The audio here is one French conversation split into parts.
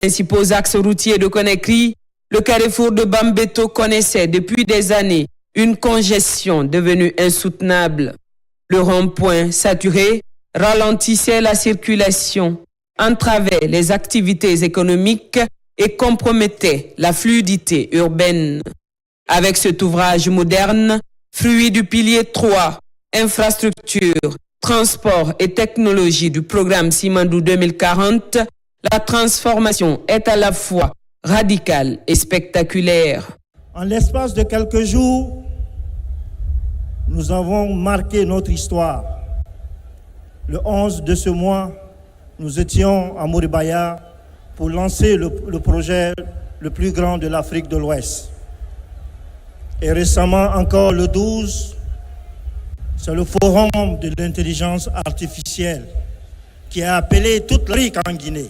principaux axes routiers de Conakry, le carrefour de Bambeto connaissait depuis des années une congestion devenue insoutenable. Le rond-point saturé ralentissait la circulation, entravait les activités économiques et compromettait la fluidité urbaine. Avec cet ouvrage moderne, fruit du pilier 3, infrastructure, transport et technologie du programme Simandou 2040, la transformation est à la fois radicale et spectaculaire. En l'espace de quelques jours, nous avons marqué notre histoire. Le 11 de ce mois, nous étions à Moribaya pour lancer le projet le plus grand de l'Afrique de l'Ouest. Et récemment encore le 12, c'est le forum de l'intelligence artificielle qui a appelé toute l'Afrique en Guinée.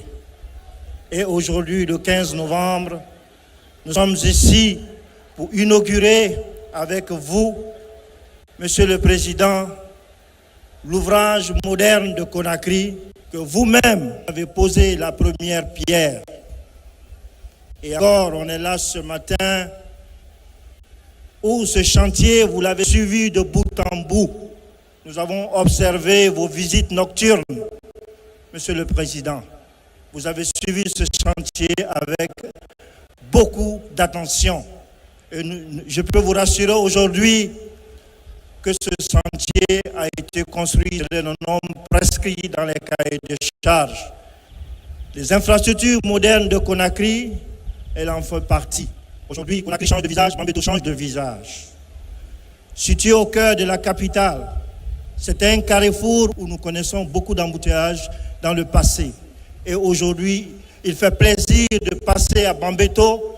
Et aujourd'hui, le 15 novembre, nous sommes ici pour inaugurer avec vous, Monsieur le Président, l'ouvrage moderne de Conakry que vous-même avez posé la première pierre. Et encore, on est là ce matin où ce chantier, vous l'avez suivi de bout en bout. Nous avons observé vos visites nocturnes, Monsieur le Président. Vous avez suivi ce chantier avec beaucoup d'attention. Et je peux vous rassurer aujourd'hui que ce chantier a été construit dans les normes prescrites dans les cahiers de charges. Les infrastructures modernes de Conakry, elles en font partie. Aujourd'hui, Conakry change de visage, Bambeto change de visage. Situé au cœur de la capitale, c'est un carrefour où nous connaissons beaucoup d'embouteillages dans le passé. Et aujourd'hui, il fait plaisir de passer à Bambeto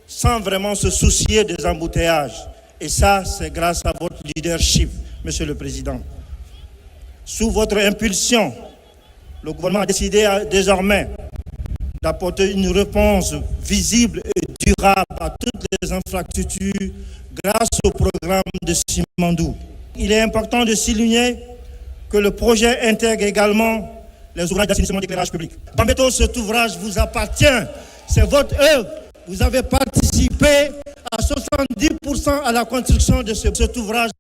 sans vraiment se soucier des embouteillages. Et ça, c'est grâce à votre leadership, Monsieur le Président. Sous votre impulsion, le gouvernement a décidé désormais d'apporter une réponse visible et durable à toutes les infrastructures grâce au programme de Simandou. Il est important de souligner que le projet intègre également les ouvrages d'assainissement d'éclairage public. Bambeto, cet ouvrage vous appartient, c'est votre œuvre. Vous avez participé à 70% à la construction de cet ouvrage.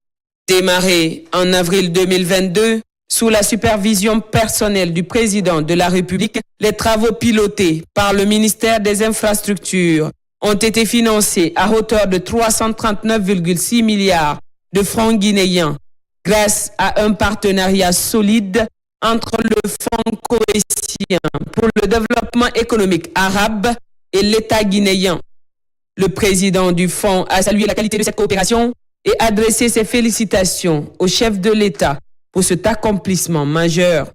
Démarré en avril 2022, sous la supervision personnelle du président de la République, les travaux pilotés par le ministère des Infrastructures ont été financés à hauteur de 339,6 milliards de francs guinéens grâce à un partenariat solide entre le Fonds cohésien pour le développement économique arabe et l'État guinéen. Le président du fonds a salué la qualité de cette coopération et adressé ses félicitations au chef de l'État pour cet accomplissement majeur.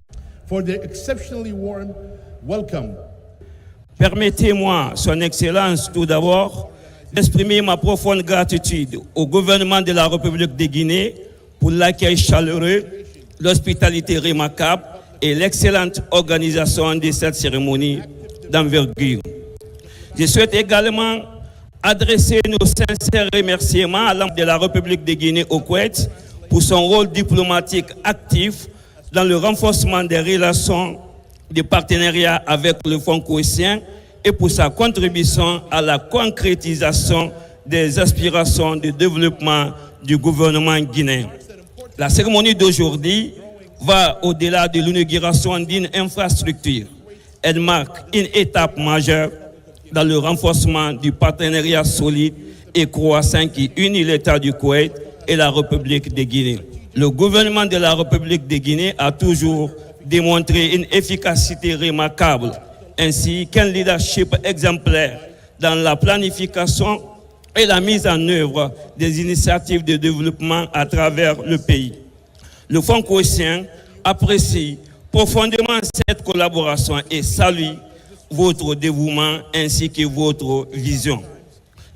For the exceptionally warm welcome. Permettez-moi, Son Excellence, tout d'abord, d'exprimer ma profonde gratitude au gouvernement de la République de Guinée pour l'accueil chaleureux, l'hospitalité remarquable et l'excellente organisation de cette cérémonie d'envergure. Je souhaite également adresser nos sincères remerciements à l'homme de la République de Guinée au Koweït pour son rôle diplomatique actif dans le renforcement des relations de partenariat avec le Fonds cohésien et pour sa contribution à la concrétisation des aspirations de développement du gouvernement guinéen. La cérémonie d'aujourd'hui va au-delà de l'inauguration d'une infrastructure. Elle marque une étape majeure dans le renforcement du partenariat solide et croissant qui unit l'État du Koweït et la République de Guinée. Le gouvernement de la République de Guinée a toujours démontré une efficacité remarquable, ainsi qu'un leadership exemplaire dans la planification et la mise en œuvre des initiatives de développement à travers le pays. Le Fonds cohésien apprécie profondément cette collaboration et salue votre dévouement ainsi que votre vision.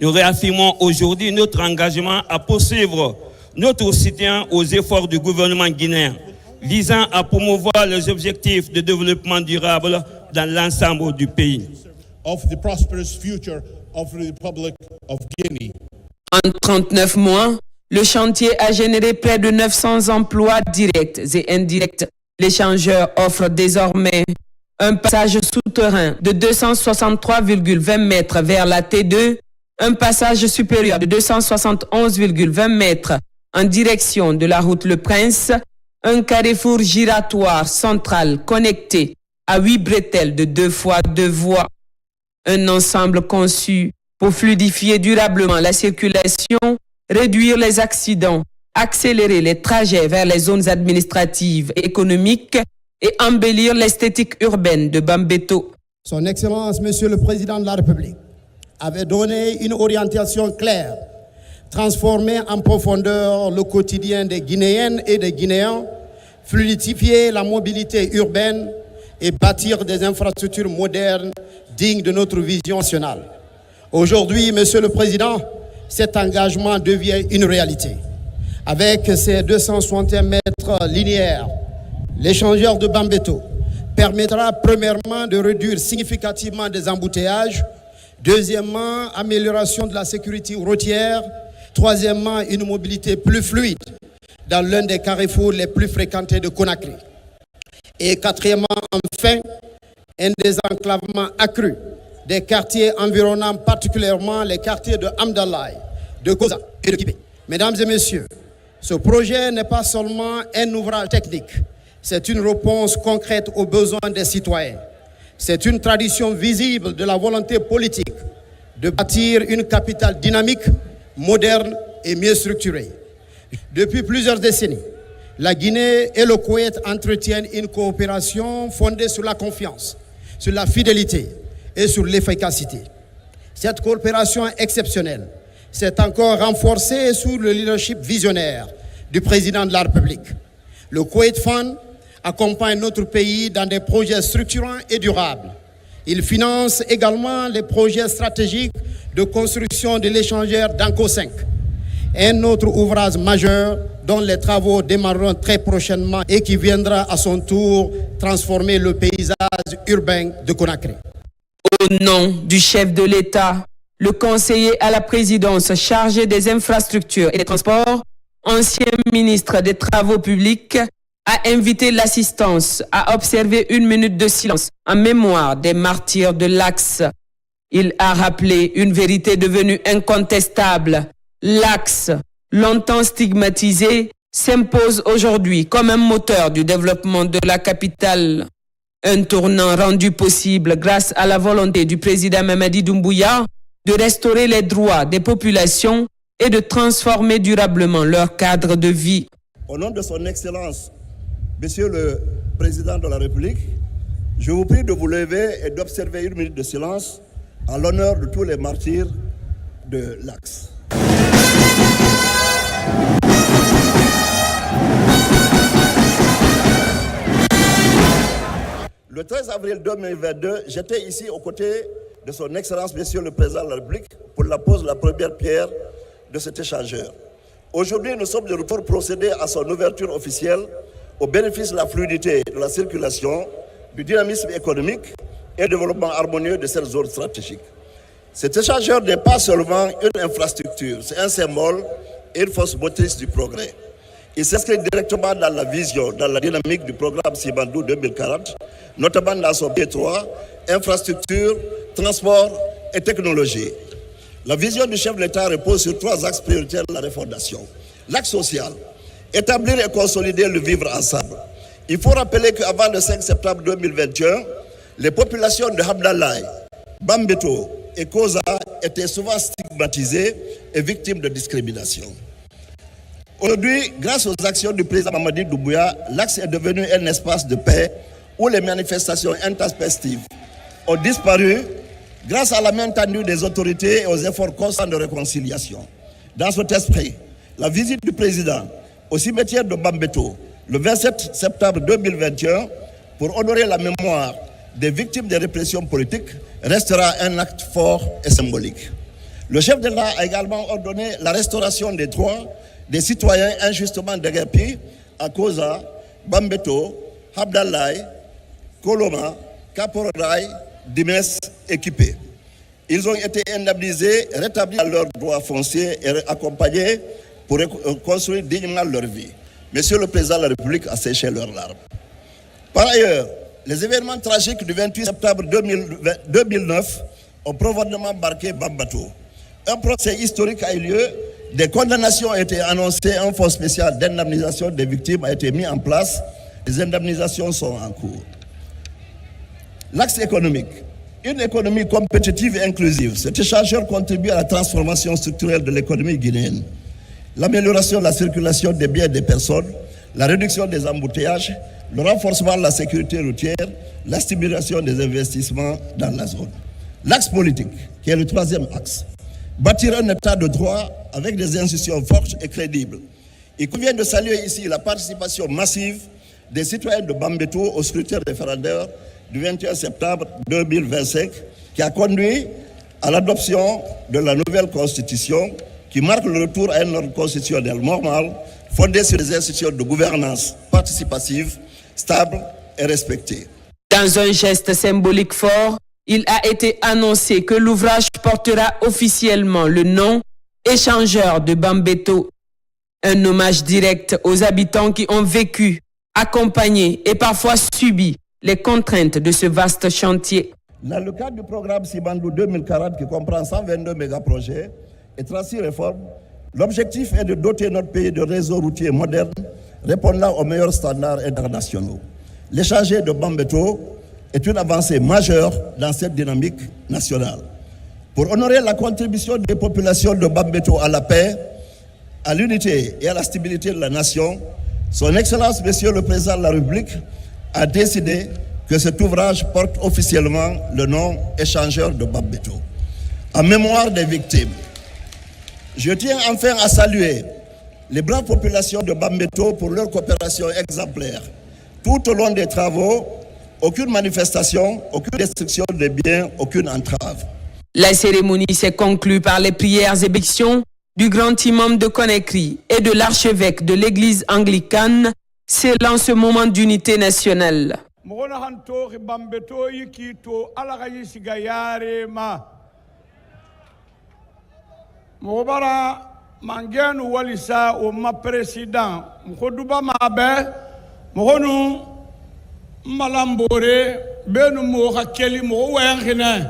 Nous réaffirmons aujourd'hui notre engagement à poursuivre notre soutien aux efforts du gouvernement guinéen visant à promouvoir les objectifs de développement durable dans l'ensemble du pays. Of the prosperous future of the Republic of Guinea. En 39 mois, le chantier a généré près de 900 emplois directs et indirects. L'échangeur offre désormais un passage souterrain de 263,20 mètres vers la T2, un passage supérieur de 271,20 mètres en direction de la route Le Prince, un carrefour giratoire central connecté à 8 bretelles de 2 fois 2 voies. Un ensemble conçu pour fluidifier durablement la circulation, réduire les accidents, accélérer les trajets vers les zones administratives et économiques et embellir l'esthétique urbaine de Bambeto. Son Excellence, Monsieur le Président de la République, avait donné une orientation claire, transformer en profondeur le quotidien des Guinéennes et des Guinéens, fluidifier la mobilité urbaine et bâtir des infrastructures modernes dignes de notre vision nationale. Aujourd'hui, Monsieur le Président, cet engagement devient une réalité. Avec ses 261 mètres linéaires, l'échangeur de Bambeto permettra premièrement de réduire significativement des embouteillages, deuxièmement, amélioration de la sécurité routière, troisièmement, une mobilité plus fluide dans l'un des carrefours les plus fréquentés de Conakry. Et quatrièmement, enfin, un désenclavement accru des quartiers environnants, particulièrement les quartiers de Hamdallah, de Koza et de Kibé. Mesdames et messieurs, ce projet n'est pas seulement un ouvrage technique, c'est une réponse concrète aux besoins des citoyens. C'est une tradition visible de la volonté politique de bâtir une capitale dynamique, moderne et mieux structurée. Depuis plusieurs décennies, la Guinée et le Koweït entretiennent une coopération fondée sur la confiance, sur la fidélité et sur l'efficacité. Cette coopération exceptionnelle s'est encore renforcée sous le leadership visionnaire du président de la République. Le Koweït Fund accompagne notre pays dans des projets structurants et durables. Il finance également les projets stratégiques de construction de l'échangeur d'Anko 5, un autre ouvrage majeur dont les travaux démarreront très prochainement et qui viendra à son tour transformer le paysage urbain de Conakry. Au nom du chef de l'État, le conseiller à la présidence chargé des infrastructures et des transports, ancien ministre des Travaux publics, a invité l'assistance à observer 1 minute de silence en mémoire des martyrs de l'Axe. Il a rappelé une vérité devenue incontestable. L'Axe, longtemps stigmatisé, s'impose aujourd'hui comme un moteur du développement de la capitale. Un tournant rendu possible grâce à la volonté du président Mamadi Doumbouya de restaurer les droits des populations et de transformer durablement leur cadre de vie. Au nom de son Excellence, Monsieur le Président de la République, je vous prie de vous lever et d'observer 1 minute de silence en l'honneur de tous les martyrs de l'Axe. Le 13 avril 2022, j'étais ici aux côtés de son Excellence, Monsieur le Président de la République, pour la pose de la première pierre de cet échangeur. Aujourd'hui, nous sommes de retour pour procéder à son ouverture officielle au bénéfice de la fluidité de la circulation, du dynamisme économique et du développement harmonieux de cette zone stratégique. Cet échangeur n'est pas seulement une infrastructure, c'est un symbole et une force motrice du progrès. Il s'inscrit directement dans la vision, dans la dynamique du programme Simandou 2040, notamment dans son P3, infrastructure, transport et technologie. La vision du chef de l'État repose sur 3 axes prioritaires de la refondation. L'axe social, établir et consolider le vivre ensemble. Il faut rappeler qu'avant le 5 septembre 2021, les populations de Hamdallah, Bambeto et Koza étaient souvent stigmatisées et victimes de discrimination. Aujourd'hui, grâce aux actions du président Mamadi Doumbouya, l'Axe est devenu un espace de paix où les manifestations intempestives ont disparu grâce à la main tendue des autorités et aux efforts constants de réconciliation. Dans cet esprit, la visite du président au cimetière de Bambeto le 27 septembre 2021 pour honorer la mémoire des victimes des répressions politiques restera un acte fort et symbolique. Le chef de l'État a également ordonné la restauration des droits des citoyens injustement déguerpis à Koza, Bambeto, Hamdallah, Koloma, Kaporaï, Dimes et Kipé. Ils ont été indemnisés, rétablis à leurs droits fonciers et accompagnés pour construire dignement leur vie. Monsieur le Président de la République a séché leurs larmes. Par ailleurs, Les événements tragiques du 28 septembre 2009 ont profondément marqué Bambato. Un procès historique a eu lieu, des condamnations ont été annoncées, un fonds spécial d'indemnisation des victimes a été mis en place, les indemnisations sont en cours. L'axe économique. Une économie compétitive et inclusive. Cet échangeur contribue à la transformation structurelle de l'économie guinéenne. L'amélioration de la circulation des biens et des personnes, la réduction des embouteillages, le renforcement de la sécurité routière, la stimulation des investissements dans la zone. L'axe politique, qui est le troisième axe. Bâtir un état de droit avec des institutions fortes et crédibles. Il convient de saluer ici la participation massive des citoyens de Bambeto au scrutin référendaire du 21 septembre 2025 qui a conduit à l'adoption de la nouvelle constitution qui marque le retour à un ordre constitutionnel normal fondé sur des institutions de gouvernance participative, stable et respectée. Dans un geste symbolique fort, il a été annoncé que l'ouvrage portera officiellement le nom Échangeur de Bambeto, un hommage direct aux habitants qui ont vécu, accompagné et parfois subi les contraintes de ce vaste chantier. Dans le cadre du programme Sibandou 2040 qui comprend 122 mégaprojets et 36 réformes, l'objectif est de doter notre pays de réseaux routiers modernes répondant aux meilleurs standards internationaux. L'échangeur de Bambeto est une avancée majeure dans cette dynamique nationale. Pour honorer la contribution des populations de Bambeto à la paix, à l'unité et à la stabilité de la nation, Son Excellence, Monsieur le Président de la République, a décidé que cet ouvrage porte officiellement le nom Échangeur de Bambeto. En mémoire des victimes, je tiens enfin à saluer les braves populations de Bambeto pour leur coopération exemplaire. Tout au long des travaux, aucune manifestation, aucune destruction des biens, aucune entrave. La cérémonie s'est conclue par les prières et bénédictions du grand imam de Conakry et de l'archevêque de l'église anglicane, scellant ce moment d'unité nationale. Mangenu walisa o ma président mkoduba mabe mkonu malambore benu mo hakeli mo wengine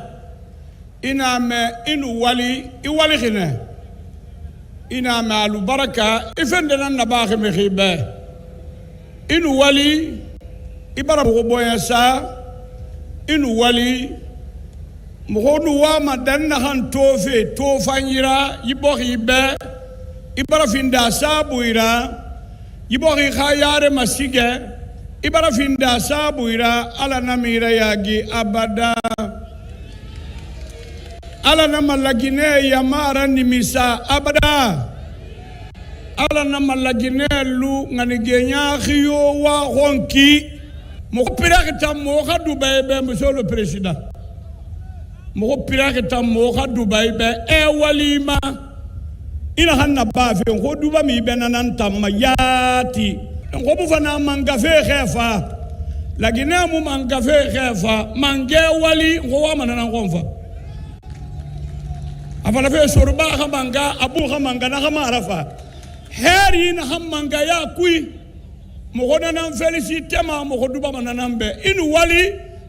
ina me inu wali iwali khine ina me alu baraka ifendena nabaxe me khibe inu wali ibara mo boyasa inu wali mkonu wa madanna han tofe tofanyira yibohi be ibara finda sabuira yibohi khayare masige ibara finda sabuira ala namira yagi abada ala namalagine yamara nimisa abada ala namalagine lu nganigenya khiyo wa honki mo pirakita mo khadu bebe monsieur le président mo pirakita mo khadu bebe walima ina hanna bafe ko duba mi benanan tamayati ko bu fana mangafe khefa lagina mu mangafe khefa mange wali ko wa manana konfa afala fe sorba khamanga abu khamanga na khamarafa heri na khamanga ya kui mo gona nan félicité ma mo duba mananambe inu wali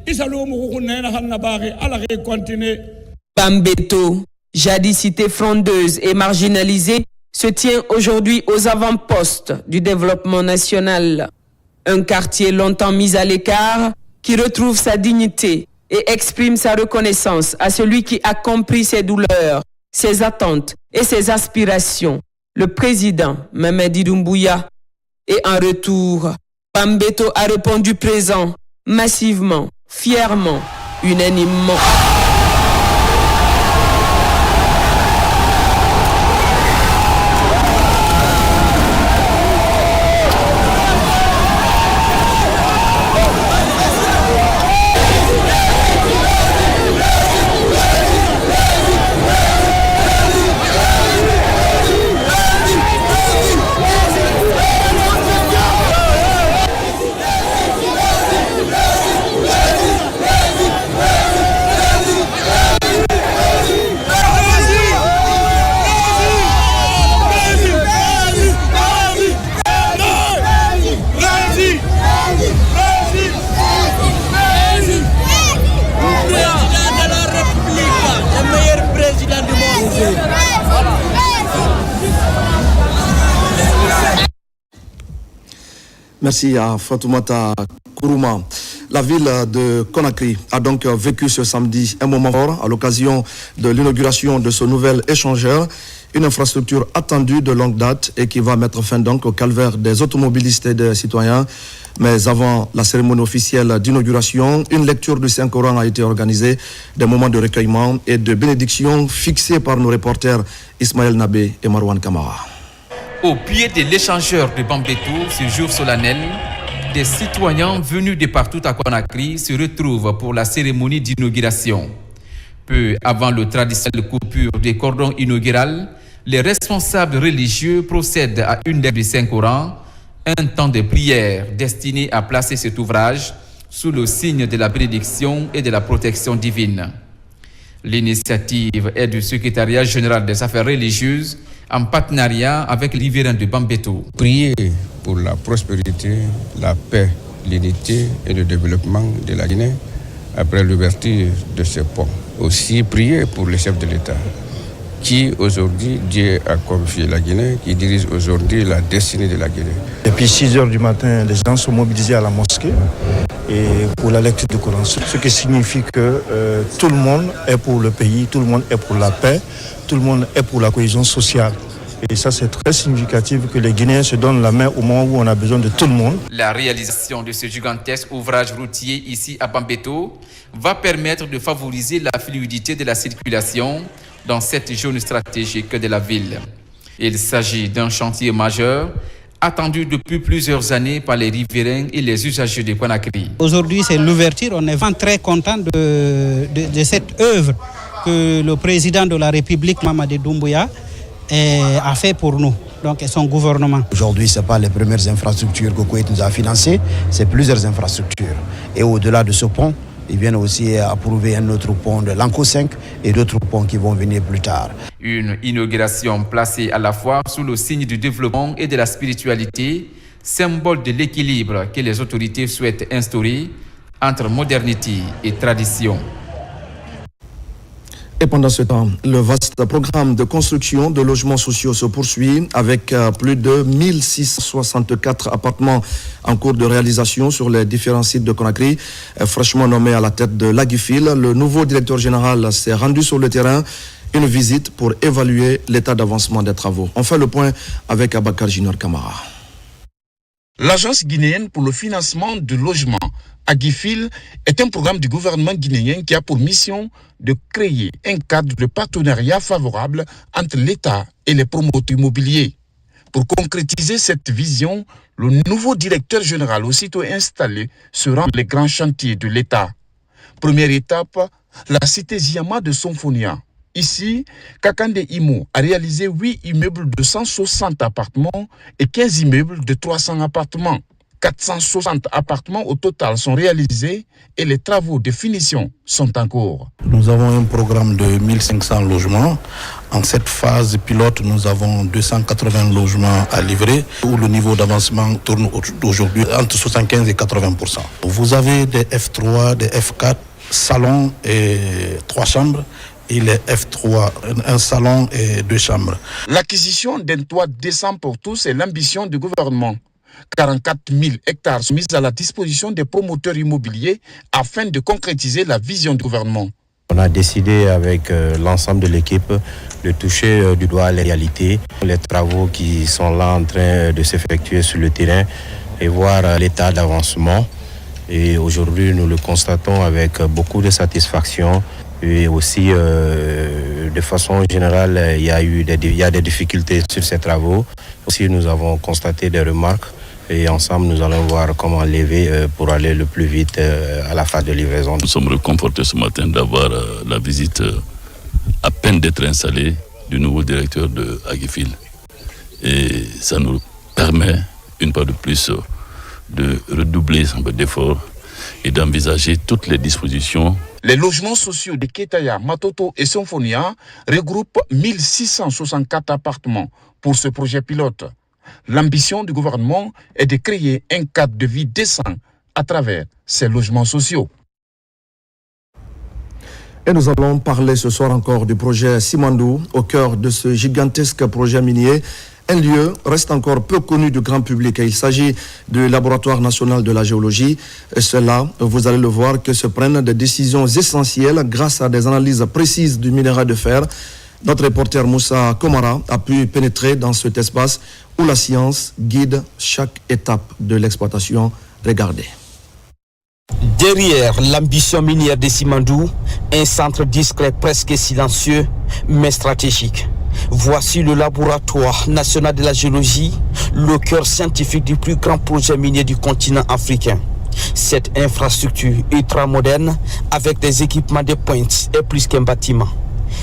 isalo mo ko nena hanna baxe ala ke continuer. Bambeto, jadis cité frondeuse et marginalisée, se tient aujourd'hui aux avant-postes du développement national. Un quartier longtemps mis à l'écart qui retrouve sa dignité et exprime sa reconnaissance à celui qui a compris ses douleurs, ses attentes et ses aspirations, le président Mamadi Doumbouya. Et en retour, Bambeto a répondu présent, massivement, fièrement, unanimement. Merci à Fatoumata Kourouma. La ville de Conakry a donc vécu ce samedi un moment fort à l'occasion de l'inauguration de ce nouvel échangeur, une infrastructure attendue de longue date et qui va mettre fin donc au calvaire des automobilistes et des citoyens. Mais avant la cérémonie officielle d'inauguration, une lecture du Saint-Coran a été organisée, des moments de recueillement et de bénédiction fixés par nos reporters Ismaël Nabé et Marwan Kamara. Au pied de l'échangeur de Bambeto, ce jour solennel, des citoyens venus de partout à Conakry se retrouvent pour la cérémonie d'inauguration. Peu avant le traditionnel coupure des cordons inaugural, les responsables religieux procèdent à une lecture du Saint-Coran, un temps de prière destiné à placer cet ouvrage sous le signe de la bénédiction et de la protection divine. L'initiative est du secrétariat général des affaires religieuses en partenariat avec les riverains de Bambeto. Prier pour la prospérité, la paix, l'unité et le développement de la Guinée après l'ouverture de ce pont. Aussi prier pour le chef de l'État qui aujourd'hui Dieu a confié la Guinée, qui dirige aujourd'hui la destinée de la Guinée. Depuis 6 heures du matin, les gens sont mobilisés à la mosquée et pour la lecture du Coran, ce qui signifie que tout le monde est pour le pays, tout le monde est pour la paix, tout le monde est pour la cohésion sociale. Et ça, c'est très significatif que les Guinéens se donnent la main au moment où on a besoin de tout le monde. La réalisation de ce gigantesque ouvrage routier ici à Bambeto va permettre de favoriser la fluidité de la circulation dans cette zone stratégique de la ville. Il s'agit d'un chantier majeur attendu depuis plusieurs années par les riverains et les usagers de Conakry. Aujourd'hui, c'est l'ouverture. On est vraiment très content de cette œuvre que le président de la République, Mamadi Doumbouya, a fait pour nous, donc et son gouvernement. Aujourd'hui, ce n'est pas les premières infrastructures que Koweït nous a financées, c'est plusieurs infrastructures. Et au-delà de ce pont, ils viennent aussi approuver un autre pont de l'Anco 5 et d'autres ponts qui vont venir plus tard. Une inauguration placée à la fois sous le signe du développement et de la spiritualité, symbole de l'équilibre que les autorités souhaitent instaurer entre modernité et tradition. Et pendant ce temps, le vaste programme de construction de logements sociaux se poursuit avec plus de 1664 appartements en cours de réalisation sur les différents sites de Conakry. Fraîchement nommé à la tête de l'Agifil, le nouveau directeur général s'est rendu sur le terrain, une visite pour évaluer l'état d'avancement des travaux. On fait le point avec Abakar Junior Kamara. L'Agence guinéenne pour le financement du logement, Agifil, est un programme du gouvernement guinéen qui a pour mission de créer un cadre de partenariat favorable entre l'État et les promoteurs immobiliers. Pour concrétiser cette vision, le nouveau directeur général aussitôt installé se rend les grands chantiers de l'État. Première étape, la cité Ziama de Sonfonia. Ici, Kakande Imo a réalisé 8 immeubles de 160 appartements et 15 immeubles de 300 appartements. 460 appartements au total sont réalisés et les travaux de finition sont en cours. Nous avons un programme de 1500 logements. En cette phase pilote, nous avons 280 logements à livrer où le niveau d'avancement tourne aujourd'hui entre 75 et 80%. Vous avez des F3, des F4, salon et 3 chambres. Et les F3, un salon et 2 chambres. L'acquisition d'un toit décent pour tous est l'ambition du gouvernement. 44 000 hectares sont mis à la disposition des promoteurs immobiliers afin de concrétiser la vision du gouvernement. On a décidé avec l'ensemble de l'équipe de toucher du doigt les réalités, les travaux qui sont là en train de s'effectuer sur le terrain et voir l'état d'avancement. Et aujourd'hui, nous le constatons avec beaucoup de satisfaction. Et aussi, de façon générale, il y a des difficultés sur ces travaux. Aussi, nous avons constaté des remarques et ensemble, nous allons voir comment lever pour aller le plus vite à la phase de livraison. Nous sommes réconfortés ce matin d'avoir la visite à peine d'être installé du nouveau directeur de Agifil. Et ça nous permet, une fois de plus, de redoubler d'efforts et d'envisager toutes les dispositions. Les logements sociaux de Ketaya, Matoto et Sonfonia regroupent 1664 appartements pour ce projet pilote. L'ambition du gouvernement est de créer un cadre de vie décent à travers ces logements sociaux. Et nous allons parler ce soir encore du projet Simandou, au cœur de ce gigantesque projet minier un lieu reste encore peu connu du grand public. Il s'agit du Laboratoire national de la géologie. Et cela, vous allez le voir, que se prennent des décisions essentielles grâce à des analyses précises du minerai de fer. Notre reporter Moussa Komara a pu pénétrer dans cet espace où la science guide chaque étape de l'exploitation. Regardez. Derrière l'ambition minière de Simandou, un centre discret presque silencieux, mais stratégique. Voici le laboratoire national de la géologie, le cœur scientifique du plus grand projet minier du continent africain. Cette infrastructure ultramoderne, avec des équipements de pointe, est plus qu'un bâtiment.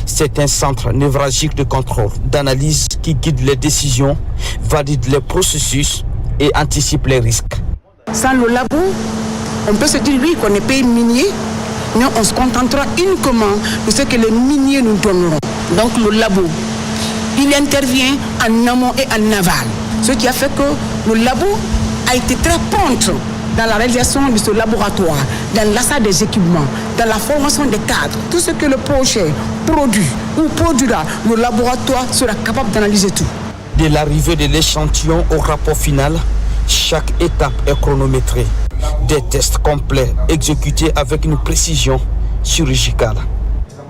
C'est un centre névralgique de contrôle, d'analyse qui guide les décisions, valide les processus et anticipe les risques. Sans le labo, on peut se dire oui qu'on est pays minier, mais on se contentera uniquement de ce que les miniers nous donneront. Donc le labo, il intervient en amont et en aval. Ce qui a fait que le labo a été très prompt dans la réalisation de ce laboratoire, dans l'achat des équipements, dans la formation des cadres. Tout ce que le projet produit ou produira, le laboratoire sera capable d'analyser tout. De l'arrivée de l'échantillon au rapport final, chaque étape est chronométrée. Des tests complets exécutés avec une précision chirurgicale.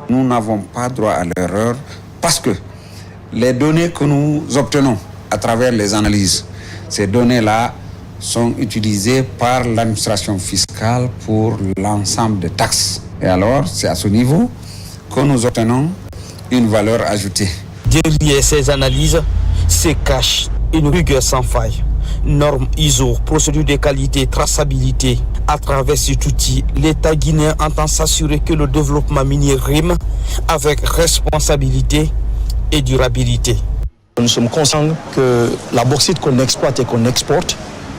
Nous n'avons pas droit à l'erreur parce que les données que nous obtenons à travers les analyses, ces données-là sont utilisées par l'administration fiscale pour l'ensemble des taxes. Et alors, c'est à ce niveau que nous obtenons une valeur ajoutée. Derrière ces analyses se cache une rigueur sans faille. Normes ISO, procédures de qualité, traçabilité. À travers cet outil, l'État guinéen entend s'assurer que le développement minier rime avec responsabilité et durabilité. Nous sommes conscients que la bauxite qu'on exploite et qu'on exporte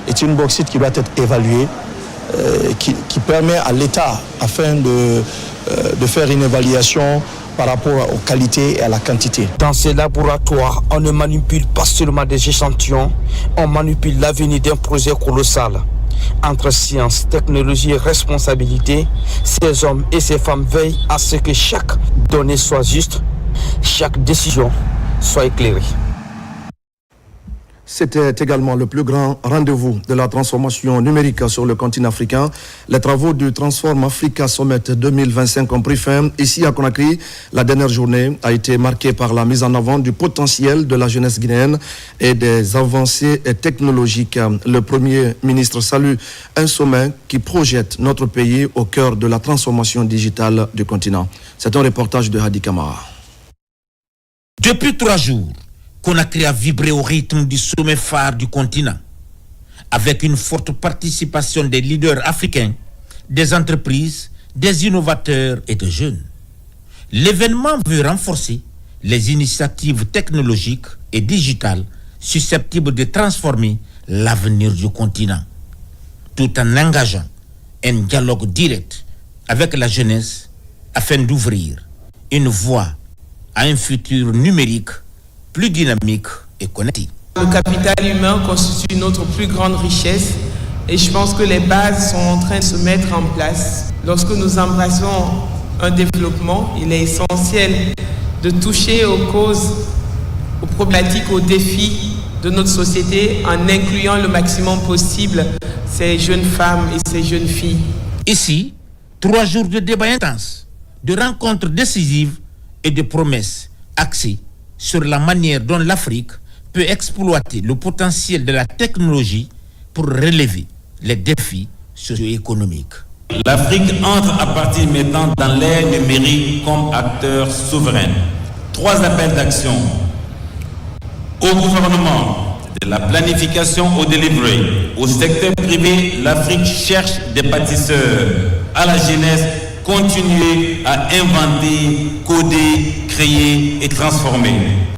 est une bauxite qui doit être évaluée, qui permet à l'État, afin de faire une évaluation par rapport aux qualités et à la quantité. Dans ces laboratoires, on ne manipule pas seulement des échantillons, on manipule l'avenir d'un projet colossal. Entre science, technologie et responsabilité, ces hommes et ces femmes veillent à ce que chaque donnée soit juste, chaque décision soit éclairée. C'était également le plus grand rendez-vous de la transformation numérique sur le continent africain. Les travaux du Transform Africa Summit 2025 ont pris fin ici à Conakry. La dernière journée a été marquée par la mise en avant du potentiel de la jeunesse guinéenne et des avancées technologiques. Le Premier ministre salue un sommet qui projette notre pays au cœur de la transformation digitale du continent. C'est un reportage de Hadi Kamara. Depuis 3 jours, Conakry a vibré au rythme du sommet phare du continent, avec une forte participation des leaders africains, des entreprises, des innovateurs et des jeunes. L'événement veut renforcer les initiatives technologiques et digitales susceptibles de transformer l'avenir du continent, tout en engageant un dialogue direct avec la jeunesse afin d'ouvrir une voie à un futur numérique plus dynamique et connecté. Le capital humain constitue notre plus grande richesse et je pense que les bases sont en train de se mettre en place. Lorsque nous embrassons un développement, il est essentiel de toucher aux causes, aux problématiques, aux défis de notre société en incluant le maximum possible ces jeunes femmes et ces jeunes filles. Ici, 3 jours de débats intenses, de rencontres décisives et de promesses axées sur la manière dont l'Afrique peut exploiter le potentiel de la technologie pour relever les défis socio-économiques. L'Afrique entre à partir de maintenant dans l'ère numérique comme acteur souverain. 3 appels d'action au gouvernement, de la planification au delivery. Au secteur privé, l'Afrique cherche des bâtisseurs. À la jeunesse, continuer à inventer, coder, créer et transformer.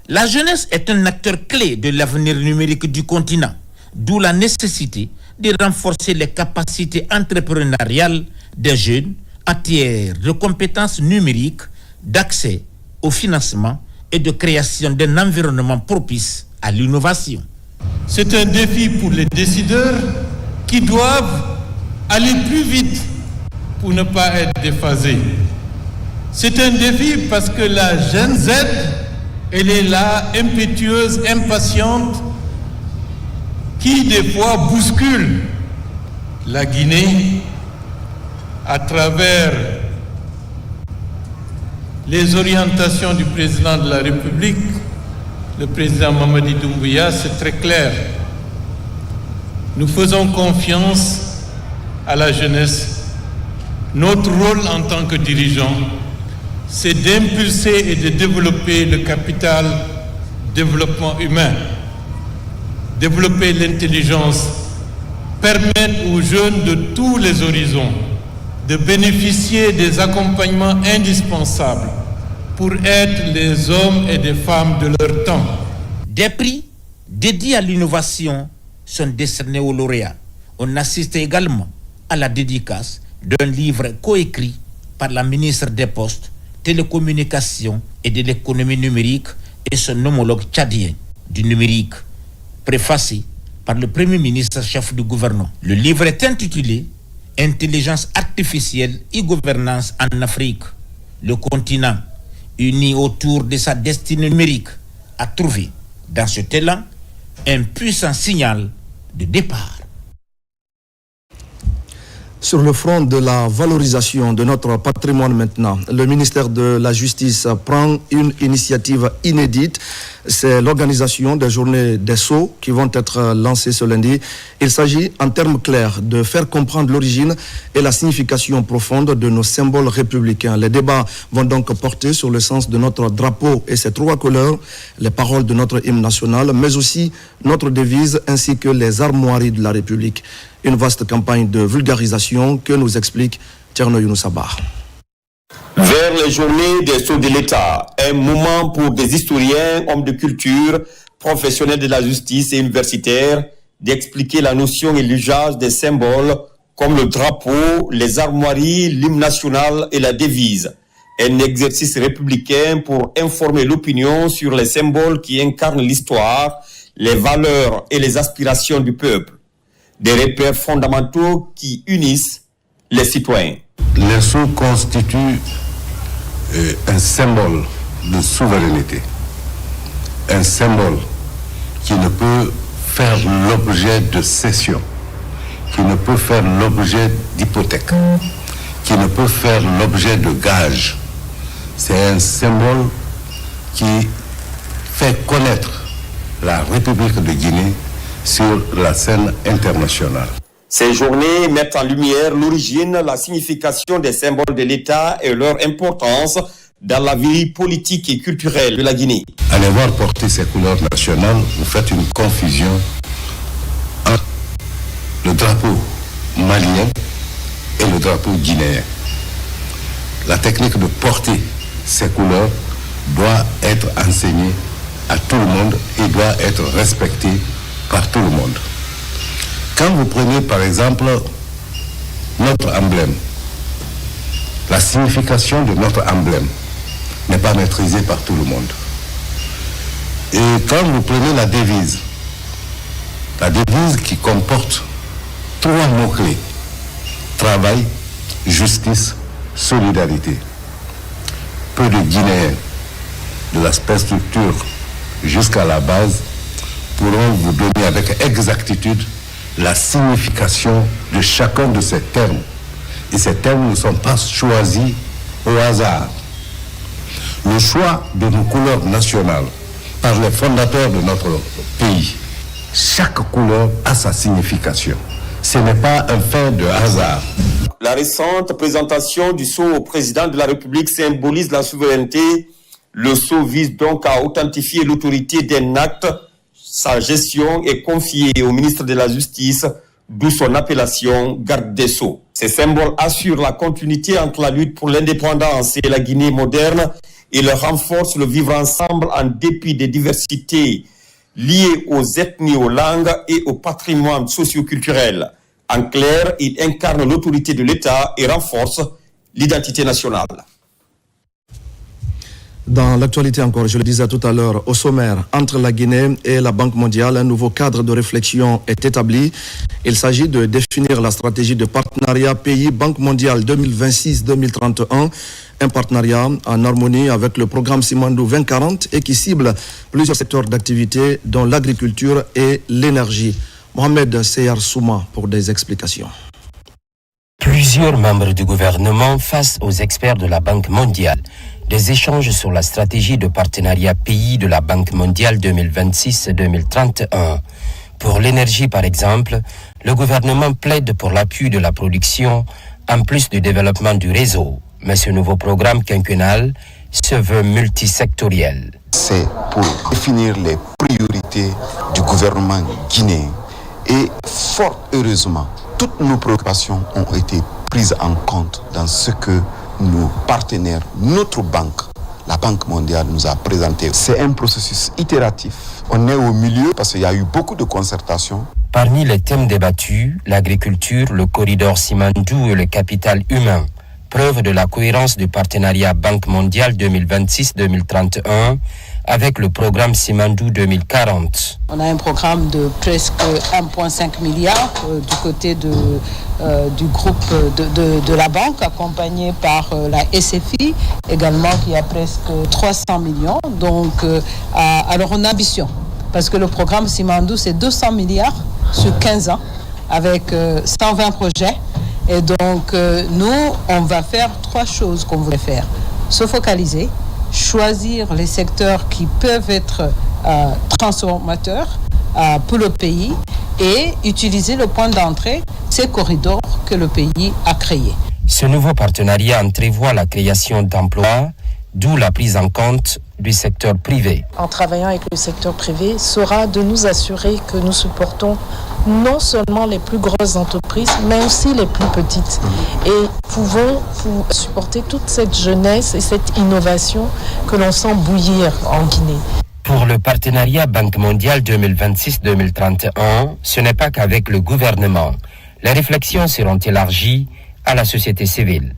La jeunesse est un acteur clé de l'avenir numérique du continent, d'où la nécessité de renforcer les capacités entrepreneuriales des jeunes en matière de compétences numériques, d'accès au financement et de création d'un environnement propice à l'innovation. C'est un défi pour les décideurs qui doivent aller plus vite pour ne pas être déphasés. C'est un défi parce que la Gen Z Elle est là, impétueuse, impatiente, qui des fois bouscule la Guinée à travers les orientations du président de la République, le président Mamadi Doumbouya. C'est très clair. Nous faisons confiance à la jeunesse. Notre rôle en tant que dirigeants, c'est d'impulser et de développer le capital développement humain, développer l'intelligence, permettre aux jeunes de tous les horizons de bénéficier des accompagnements indispensables pour être les hommes et des femmes de leur temps. Des prix dédiés à l'innovation sont décernés aux lauréats. On assiste également à la dédicace d'un livre coécrit par la ministre des Postes, Télécommunications et de l'économie numérique et son homologue tchadien du numérique, préfacé par le Premier ministre chef du gouvernement. Le livre est intitulé « Intelligence artificielle et gouvernance en Afrique ». Le continent, uni autour de sa destinée numérique, a trouvé dans cet élan un puissant signal de départ. Sur le front de la valorisation de notre patrimoine maintenant, le ministère de la Justice prend une initiative inédite. C'est l'organisation des journées des sceaux qui vont être lancées ce lundi. Il s'agit en termes clairs de faire comprendre l'origine et la signification profonde de nos symboles républicains. Les débats vont donc porter sur le sens de notre drapeau et ses trois couleurs, les paroles de notre hymne national, mais aussi notre devise ainsi que les armoiries de la République. Une vaste campagne de vulgarisation que nous explique Tierno Younoussaba. Vers les journées des sceaux de l'État, un moment pour des historiens, hommes de culture, professionnels de la justice et universitaires d'expliquer la notion et l'usage des symboles comme le drapeau, les armoiries, l'hymne national et la devise. Un exercice républicain pour informer l'opinion sur les symboles qui incarnent l'histoire, les valeurs et les aspirations du peuple. Des repères fondamentaux qui unissent les citoyens. Les sceaux constituent un symbole de souveraineté, un symbole qui ne peut faire l'objet de cession, qui ne peut faire l'objet d'hypothèque, qui ne peut faire l'objet de gage. C'est un symbole qui fait connaître la République de Guinée sur la scène internationale. Ces journées mettent en lumière l'origine, la signification des symboles de l'État et leur importance dans la vie politique et culturelle de la Guinée. Allez voir porter ces couleurs nationales, vous faites une confusion entre le drapeau malien et le drapeau guinéen. La technique de porter ces couleurs doit être enseignée à tout le monde et doit être respectée par tout le monde. Quand vous prenez par exemple notre emblème, la signification de notre emblème n'est pas maîtrisée par tout le monde. Et quand vous prenez la devise qui comporte trois mots-clés, travail, justice, solidarité, peu de Guinéens, de l'aspect structure jusqu'à la base, pourront vous donner avec exactitude la signification de chacun de ces termes. Et ces termes ne sont pas choisis au hasard. Le choix de nos couleurs nationales par les fondateurs de notre pays, chaque couleur a sa signification. Ce n'est pas un fait de hasard. La récente présentation du sceau au président de la République symbolise la souveraineté. Le sceau vise donc à authentifier l'autorité d'un acte. Sa gestion est confiée au ministre de la Justice, d'où son appellation garde des Sceaux. Ces symboles assurent la continuité entre la lutte pour l'indépendance et la Guinée moderne et le renforcent le vivre ensemble en dépit des diversités liées aux ethnies, aux langues et au patrimoine socio-culturel. En clair, ils incarnent l'autorité de l'État et renforcent l'identité nationale. Dans l'actualité encore, je le disais tout à l'heure, au sommaire, entre la Guinée et la Banque mondiale, un nouveau cadre de réflexion est établi. Il s'agit de définir la stratégie de partenariat pays-Banque mondiale 2026-2031, Un partenariat en harmonie avec le programme Simandou 2040 et qui cible plusieurs secteurs d'activité dont l'agriculture et l'énergie. Mohamed Seyar Souma pour des explications. Plusieurs membres du gouvernement face aux experts de la Banque mondiale. Des échanges sur la stratégie de partenariat pays de la Banque mondiale 2026-2031. Pour l'énergie, par exemple, le gouvernement plaide pour l'appui de la production en plus du développement du réseau. Mais ce nouveau programme quinquennal se veut multisectoriel. C'est pour définir les priorités du gouvernement guinéen. Et fort heureusement, toutes nos préoccupations ont été prises en compte dans ce que nos partenaires, notre banque, la Banque mondiale nous a présenté. C'est un processus itératif. On est au milieu parce qu'il y a eu beaucoup de concertations. Parmi les thèmes débattus, l'agriculture, le corridor Simandou et le capital humain. Preuve de la cohérence du partenariat Banque mondiale 2026-2031 avec le programme Simandou 2040. On a un programme de presque 1,5 milliard du côté du groupe de la banque, accompagné par la SFI également qui a presque 300 millions. Donc, alors on a ambition, parce que le programme Simandou c'est 200 milliards sur 15 ans avec 120 projets. Et donc, nous, on va faire 3 choses qu'on voulait faire. Se focaliser, choisir les secteurs qui peuvent être transformateurs pour le pays et utiliser le point d'entrée, ces corridors que le pays a créés. Ce nouveau partenariat entrevoit la création d'emplois, d'où la prise en compte du secteur privé. En travaillant avec le secteur privé, sera de nous assurer que nous supportons non seulement les plus grosses entreprises, mais aussi les plus petites. Et pouvons supporter toute cette jeunesse et cette innovation que l'on sent bouillir en Guinée. Pour le partenariat Banque mondiale 2026-2031, ce n'est pas qu'avec le gouvernement. Les réflexions seront élargies à la société civile.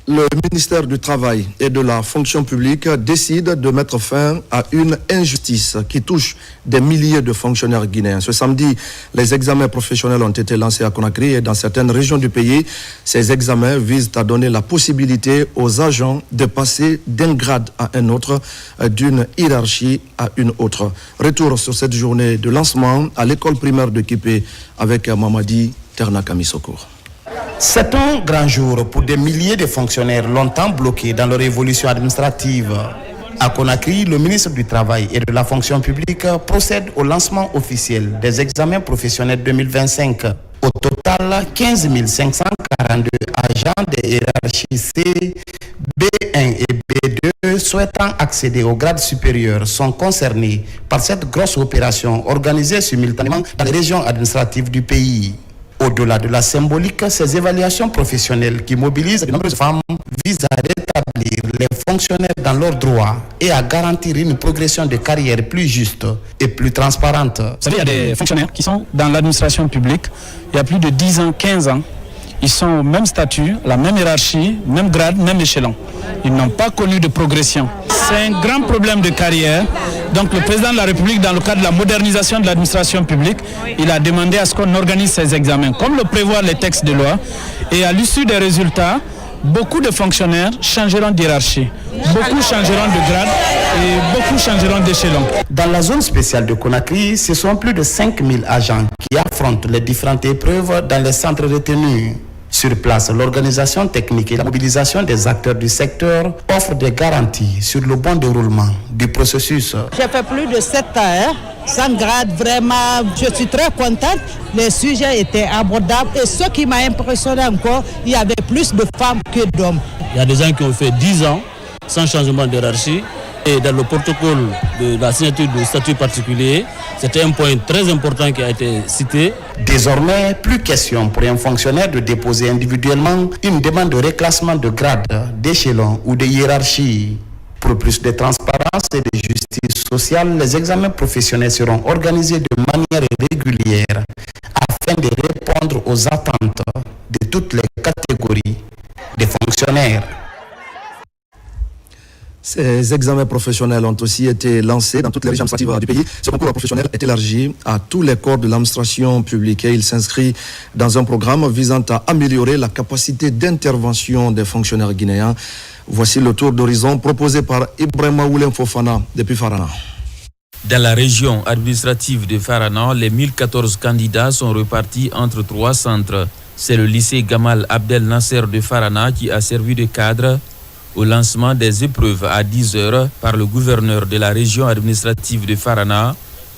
Le ministère du Travail et de la Fonction publique décide de mettre fin à une injustice qui touche des milliers de fonctionnaires guinéens. Ce samedi, les examens professionnels ont été lancés à Conakry et dans certaines régions du pays. Ces examens visent à donner la possibilité aux agents de passer d'un grade à un autre, d'une hiérarchie à une autre. Retour sur cette journée de lancement à l'école primaire de Kipé avec Mamadi Ternakami Sokour. C'est un grand jour pour des milliers de fonctionnaires longtemps bloqués dans leur évolution administrative. À Conakry, le ministre du Travail et de la Fonction publique procède au lancement officiel des examens professionnels 2025. Au total, 15 542 agents de hiérarchie C, B1 et B2 souhaitant accéder au grade supérieur sont concernés par cette grosse opération organisée simultanément dans les régions administratives du pays. Au-delà de la symbolique, ces évaluations professionnelles qui mobilisent de nombreuses femmes visent à rétablir les fonctionnaires dans leurs droits et à garantir une progression de carrière plus juste et plus transparente. Vous savez, il y a des fonctionnaires qui sont dans l'administration publique il y a plus de 10 ans, 15 ans. Ils sont au même statut, la même hiérarchie, même grade, même échelon. Ils n'ont pas connu de progression. C'est un grand problème de carrière. Donc le président de la République, dans le cadre de la modernisation de l'administration publique, il a demandé à ce qu'on organise ces examens, comme le prévoient les textes de loi. Et à l'issue des résultats, beaucoup de fonctionnaires changeront d'hiérarchie, beaucoup changeront de grade et beaucoup changeront d'échelon. Dans la zone spéciale de Conakry, ce sont plus de 5000 agents qui affrontent les différentes épreuves dans les centres retenus. Sur place, l'organisation technique et la mobilisation des acteurs du secteur offrent des garanties sur le bon déroulement du processus. J'ai fait plus de 7 ans, sans grade, vraiment, je suis très contente. Les sujets étaient abordables et ce qui m'a impressionné encore, il y avait plus de femmes que d'hommes. Il y a des gens qui ont fait 10 ans sans changement de hiérarchie. Et dans le protocole de la signature de statut particulier, c'était un point très important qui a été cité. Désormais, plus question pour un fonctionnaire de déposer individuellement une demande de réclassement de grade, d'échelon ou de hiérarchie. Pour plus de transparence et de justice sociale, les examens professionnels seront organisés de manière régulière afin de répondre aux attentes de toutes les catégories de fonctionnaires. Ces examens professionnels ont aussi été lancés dans toutes les régions administratives du pays. Ce concours professionnel est élargi à tous les corps de l'administration publique et il s'inscrit dans un programme visant à améliorer la capacité d'intervention des fonctionnaires guinéens. Voici le tour d'horizon proposé par Ibrahima Oulem Fofana depuis Farana. Dans la région administrative de Farana, les 1014 candidats sont repartis entre 3 centres. C'est le lycée Gamal Abdel Nasser de Farana qui a servi de cadre au lancement des épreuves à 10h par le gouverneur de la région administrative de Farana,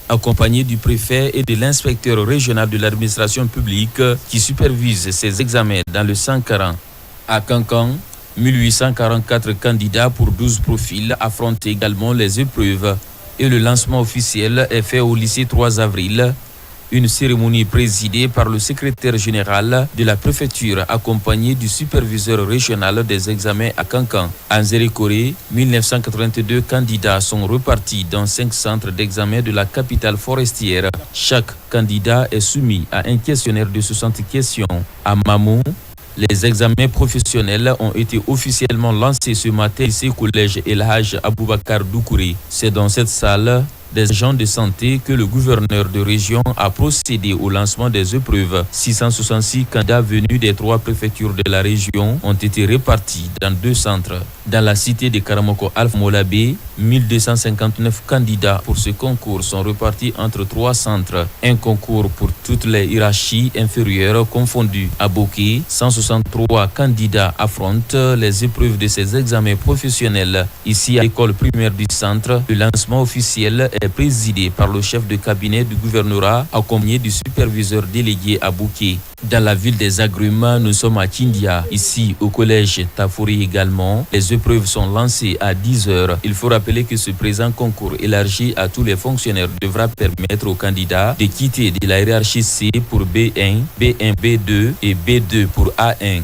accompagné du préfet et de l'inspecteur régional de l'administration publique qui supervise ces examens dans le Sankaran. À Kankan, 1844 candidats pour 12 profils affrontent également les épreuves et le lancement officiel est fait au lycée 3 avril. Une cérémonie présidée par le secrétaire général de la préfecture accompagné du superviseur régional des examens à Kankan. En Zérékoré, 1982 candidats sont repartis dans 5 centres d'examen de la capitale forestière. Chaque candidat est soumis à un questionnaire de 60 questions. À Mamou, les examens professionnels ont été officiellement lancés ce matin ici au collège El Haj Aboubakar Doukouré. C'est dans cette salle des agents de santé que le gouverneur de région a procédé au lancement des épreuves. 666 candidats venus des 3 préfectures de la région ont été répartis dans 2 centres. Dans la cité de Karamoko Alpha Molabé, 1259 candidats pour ce concours sont repartis entre 3 centres. Un concours pour toutes les hiérarchies inférieures confondues. À Boké, 163 candidats affrontent les épreuves de ces examens professionnels. Ici à l'école primaire du centre, le lancement officiel est présidé par le chef de cabinet du gouvernorat accompagné du superviseur délégué à Bouké. Dans la ville des Agrumes, nous sommes à Tindia. Ici, au collège Tafouri également, les épreuves sont lancées à 10h. Il faut rappeler que ce présent concours élargi à tous les fonctionnaires devra permettre aux candidats de quitter de la hiérarchie C pour B1, B1, B2 et B2 pour A1.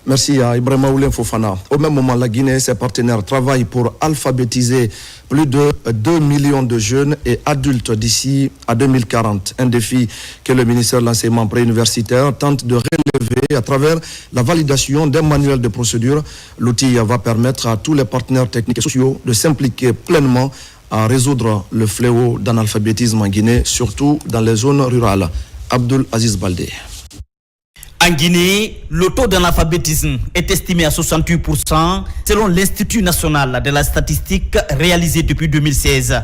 Merci à Ibrahima Oulem Fofana. Au même moment, la Guinée et ses partenaires travaillent pour alphabétiser plus de 2 millions de jeunes et adultes d'ici à 2040. Un défi que le ministère de l'Enseignement préuniversitaire tente de relever à travers la validation d'un manuel de procédure. L'outil va permettre à tous les partenaires techniques et sociaux de s'impliquer pleinement à résoudre le fléau d'analphabétisme en Guinée, surtout dans les zones rurales. Abdul Aziz Baldé. En Guinée, le taux d'analphabétisme est estimé à 68% selon l'Institut national de la statistique réalisé depuis 2016.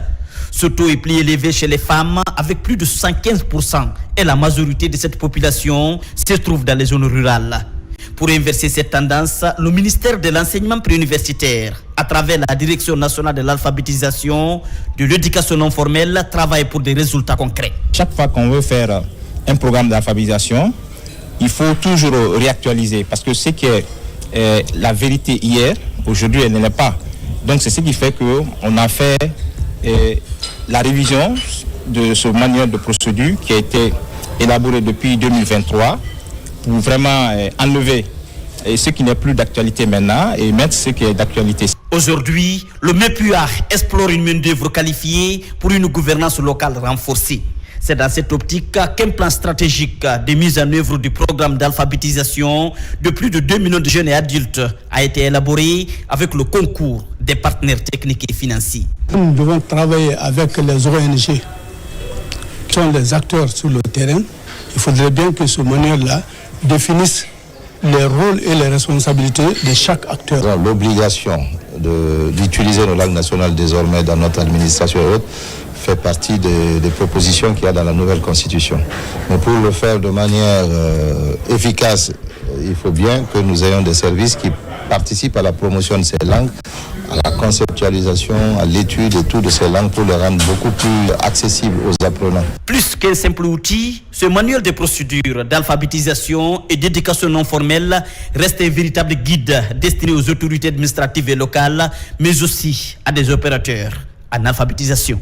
Ce taux est plus élevé chez les femmes avec plus de 75% et la majorité de cette population se trouve dans les zones rurales. Pour inverser cette tendance, le ministère de l'Enseignement préuniversitaire, à travers la Direction nationale de l'alphabétisation, de l'éducation non formelle, travaille pour des résultats concrets. Chaque fois qu'on veut faire un programme d'alphabétisation, il faut toujours réactualiser parce que ce qui est la vérité hier, aujourd'hui elle ne l'est pas. Donc c'est ce qui fait qu'on a fait la révision de ce manuel de procédure qui a été élaboré depuis 2023 pour vraiment enlever ce qui n'est plus d'actualité maintenant et mettre ce qui est d'actualité. Aujourd'hui, le MEPUA explore une main-d'œuvre qualifiée pour une gouvernance locale renforcée. C'est dans cette optique qu'un plan stratégique de mise en œuvre du programme d'alphabétisation de plus de 2 millions de jeunes et adultes a été élaboré avec le concours des partenaires techniques et financiers. Nous devons travailler avec les ONG qui sont les acteurs sur le terrain. Il faudrait bien que ce manuel-là définisse les rôles et les responsabilités de chaque acteur. L'obligation d'utiliser nos langues nationales désormais dans notre administration et autres fait partie des propositions qu'il y a dans la nouvelle constitution. Mais pour le faire de manière efficace, il faut bien que nous ayons des services qui participent à la promotion de ces langues, à la conceptualisation, à l'étude et tout de ces langues pour les rendre beaucoup plus accessibles aux apprenants. Plus qu'un simple outil, ce manuel de procédure d'alphabétisation et d'éducation non formelle reste un véritable guide destiné aux autorités administratives et locales, mais aussi à des opérateurs en alphabétisation.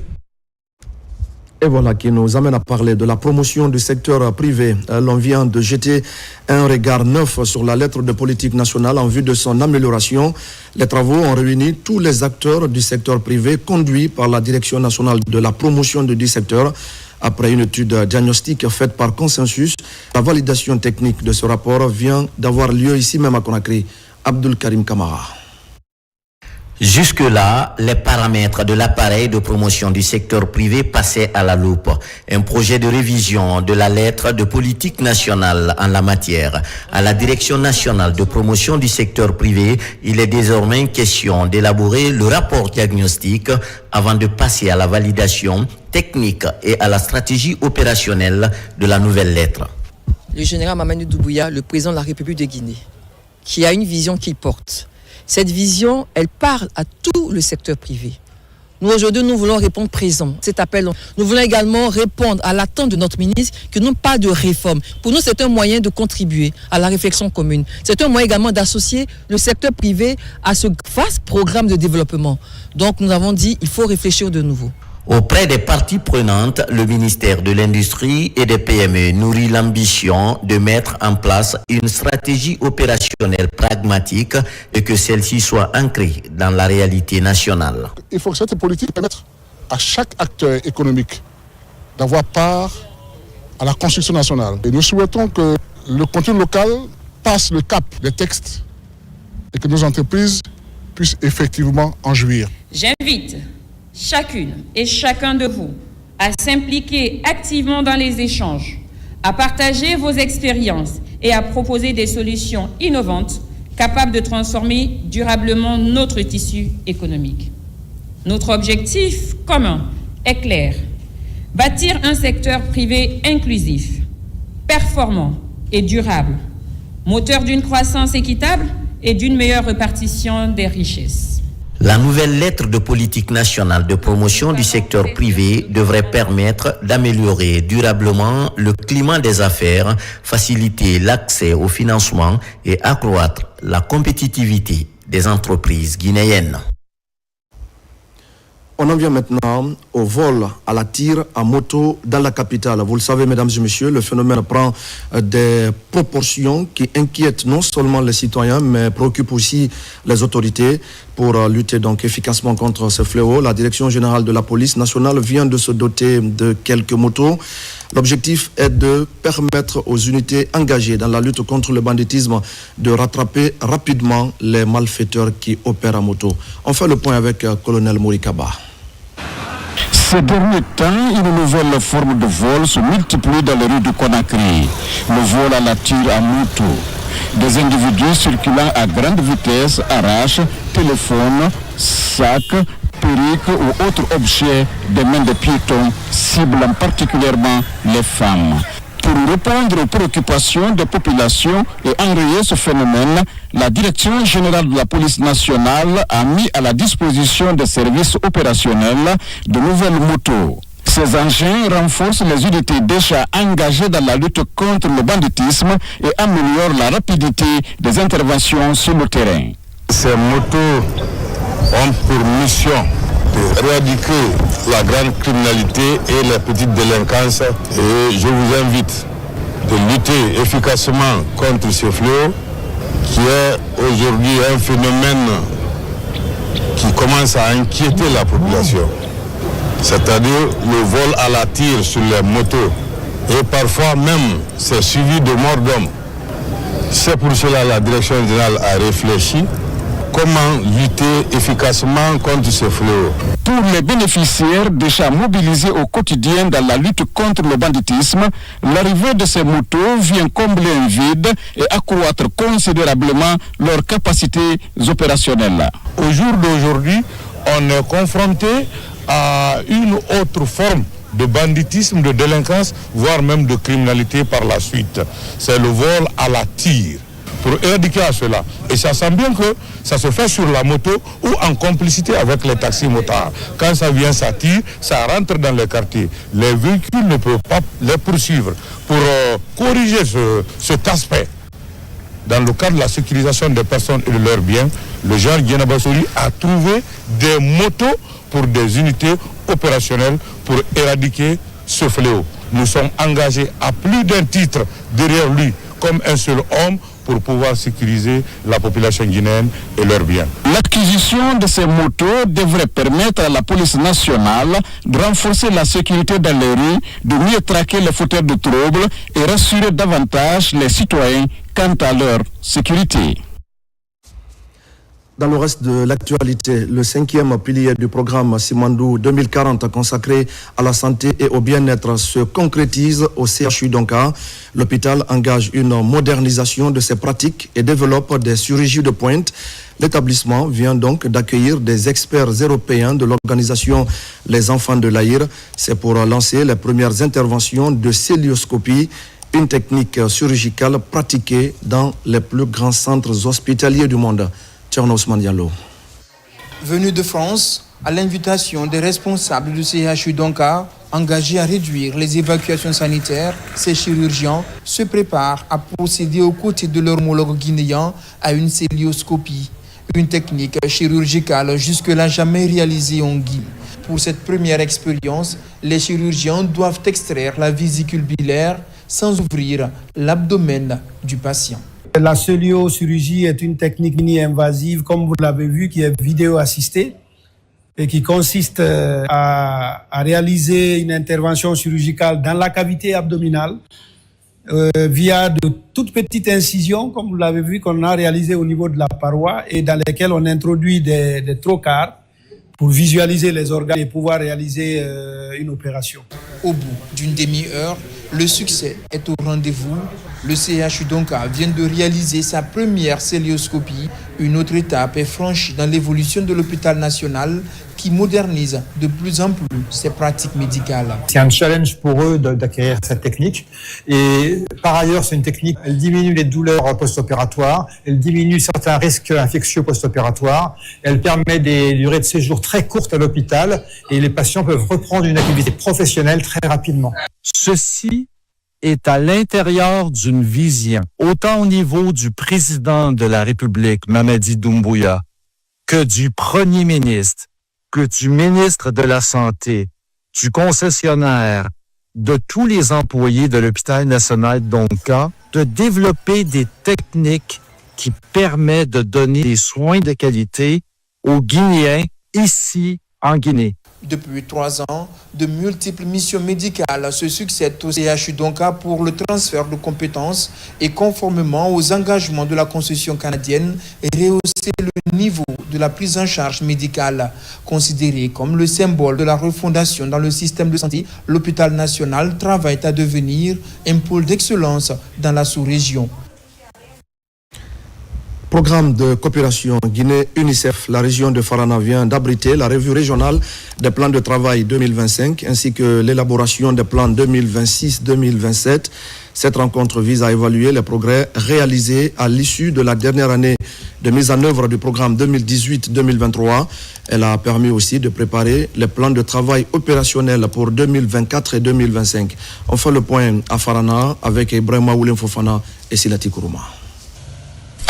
Et voilà qui nous amène à parler de la promotion du secteur privé. L'on vient de jeter un regard neuf sur la lettre de politique nationale en vue de son amélioration. Les travaux ont réuni tous les acteurs du secteur privé conduits par la Direction nationale de la promotion du secteur. Après une étude diagnostique faite par consensus, la validation technique de ce rapport vient d'avoir lieu ici même à Conakry. Abdul Karim Kamara. Jusque-là, les paramètres de l'appareil de promotion du secteur privé passaient à la loupe. Un projet de révision de la lettre de politique nationale en la matière. À la Direction nationale de promotion du secteur privé, il est désormais question d'élaborer le rapport diagnostic avant de passer à la validation technique et à la stratégie opérationnelle de la nouvelle lettre. Le général Mamadou Doumbouya, le président de la République de Guinée, qui a une vision qu'il porte. Cette vision, elle parle à tout le secteur privé. Nous, aujourd'hui, nous voulons répondre présent à cet appel. Nous voulons également répondre à l'attente de notre ministre qui n'ont pas de réforme. Pour nous, c'est un moyen de contribuer à la réflexion commune. C'est un moyen également d'associer le secteur privé à ce vaste programme de développement. Donc, nous avons dit, il faut réfléchir de nouveau. Auprès des parties prenantes, le ministère de l'Industrie et des PME nourrit l'ambition de mettre en place une stratégie opérationnelle pragmatique et que celle-ci soit ancrée dans la réalité nationale. Il faut que cette politique permette à chaque acteur économique d'avoir part à la construction nationale. Et nous souhaitons que le contenu local passe le cap des textes et que nos entreprises puissent effectivement en jouir. J'invite chacune et chacun de vous à s'impliquer activement dans les échanges, à partager vos expériences et à proposer des solutions innovantes capables de transformer durablement notre tissu économique. Notre objectif commun est clair: bâtir un secteur privé inclusif, performant et durable, moteur d'une croissance équitable et d'une meilleure répartition des richesses. La nouvelle lettre de politique nationale de promotion du secteur privé devrait permettre d'améliorer durablement le climat des affaires, faciliter l'accès au financement et accroître la compétitivité des entreprises guinéennes. On en vient maintenant au vol à la tire à moto dans la capitale. Vous le savez, mesdames et messieurs, le phénomène prend des proportions qui inquiètent non seulement les citoyens, mais préoccupent aussi les autorités. Pour lutter donc efficacement contre ce fléau, la Direction générale de la police nationale vient de se doter de quelques motos. L'objectif est de permettre aux unités engagées dans la lutte contre le banditisme de rattraper rapidement les malfaiteurs qui opèrent à moto. On fait le point avec colonel Mourikaba. Ces derniers temps, une nouvelle forme de vol se multiplie dans les rues de Conakry. Le vol à la tire à moto. Des individus circulant à grande vitesse arrachent téléphones, sacs, perruques ou autres objets des mains des piétons, ciblant particulièrement les femmes. Pour répondre aux préoccupations des populations et enrayer ce phénomène, la Direction générale de la police nationale a mis à la disposition des services opérationnels de nouvelles motos. Ces engins renforcent les unités déjà engagées dans la lutte contre le banditisme et améliorent la rapidité des interventions sur le terrain. Ces motos ont pour mission d'éradiquer la grande criminalité et les petites délinquances. Et je vous invite de lutter efficacement contre ce fléau qui est aujourd'hui un phénomène qui commence à inquiéter la population. C'est-à-dire le vol à la tire sur les motos. Et parfois même, c'est suivi de mort d'homme. C'est pour cela que la Direction générale a réfléchi comment lutter efficacement contre ce fléau. Pour les bénéficiaires déjà mobilisés au quotidien dans la lutte contre le banditisme, l'arrivée de ces motos vient combler un vide et accroître considérablement leurs capacités opérationnelles. Au jour d'aujourd'hui, on est confronté à une autre forme de banditisme, de délinquance, voire même de criminalité par la suite. C'est le vol à la tire. Pour éradiquer à cela. Et ça sent bien que ça se fait sur la moto ou en complicité avec les taxis motards. Quand ça vient, ça tire, ça rentre dans les quartiers. Les véhicules ne peuvent pas les poursuivre. Pour corriger cet aspect, dans le cadre de la sécurisation des personnes et de leurs biens, le général Guéna Bassoli a trouvé des motos pour des unités opérationnelles pour éradiquer ce fléau. Nous sommes engagés à plus d'un titre derrière lui, comme un seul homme, pour pouvoir sécuriser la population guinéenne et leurs biens. L'acquisition de ces motos devrait permettre à la police nationale de renforcer la sécurité dans les rues, de mieux traquer les fauteurs de troubles et rassurer davantage les citoyens quant à leur sécurité. Dans le reste de l'actualité, le 5e pilier du programme Simandou 2040 consacré à la santé et au bien-être se concrétise au CHU Donka. L'hôpital engage une modernisation de ses pratiques et développe des chirurgies de pointe. L'établissement vient donc d'accueillir des experts européens de l'organisation Les Enfants de l'Aïr. C'est pour lancer les premières interventions de cœlioscopie, une technique chirurgicale pratiquée dans les plus grands centres hospitaliers du monde. Ousmane Diallo. Venu de France, à l'invitation des responsables du CHU Donka, engagés à réduire les évacuations sanitaires, ces chirurgiens se préparent à procéder aux côtés de leurs homologues guinéens à une cœlioscopie, une technique chirurgicale jusque-là jamais réalisée en Guinée. Pour cette première expérience, les chirurgiens doivent extraire la vésicule biliaire sans ouvrir l'abdomen du patient. La cœliochirurgie est une technique mini-invasive, comme vous l'avez vu, qui est vidéo-assistée et qui consiste à réaliser une intervention chirurgicale dans la cavité abdominale via de toutes petites incisions, comme vous l'avez vu, qu'on a réalisées au niveau de la paroi et dans lesquelles on introduit des trocars pour visualiser les organes et pouvoir réaliser une opération. Au bout d'une demi-heure, le succès est au rendez-vous. Le CHU Donka vient de réaliser sa première cœlioscopie. Une autre étape est franchie dans l'évolution de l'hôpital national qui modernise de plus en plus ses pratiques médicales. C'est un challenge pour eux d'acquérir cette technique. Et par ailleurs, c'est une technique, elle diminue les douleurs post-opératoires, elle diminue certains risques infectieux post-opératoires, elle permet des durées de séjour très courtes à l'hôpital et les patients peuvent reprendre une activité professionnelle très rapidement. Ceci est à l'intérieur d'une vision, autant au niveau du président de la République, Mamadi Doumbouya, que du premier ministre, que du ministre de la Santé, du concessionnaire, de tous les employés de l'hôpital national Donka, de développer des techniques qui permettent de donner des soins de qualité aux Guinéens ici en Guinée. Depuis 3 ans, de multiples missions médicales se succèdent au CHU Donka pour le transfert de compétences et conformément aux engagements de la concession canadienne et rehausser le niveau de la prise en charge médicale. Considéré comme le symbole de la refondation dans le système de santé, l'hôpital national travaille à devenir un pôle d'excellence dans la sous-région. Programme de coopération Guinée-UNICEF, la région de Farana vient d'abriter la revue régionale des plans de travail 2025 ainsi que l'élaboration des plans 2026-2027. Cette rencontre vise à évaluer les progrès réalisés à l'issue de la dernière année de mise en œuvre du programme 2018-2023. Elle a permis aussi de préparer les plans de travail opérationnels pour 2024 et 2025. On fait le point à Farana avec Ibrahima Oulem Fofana et Silati Kourouma.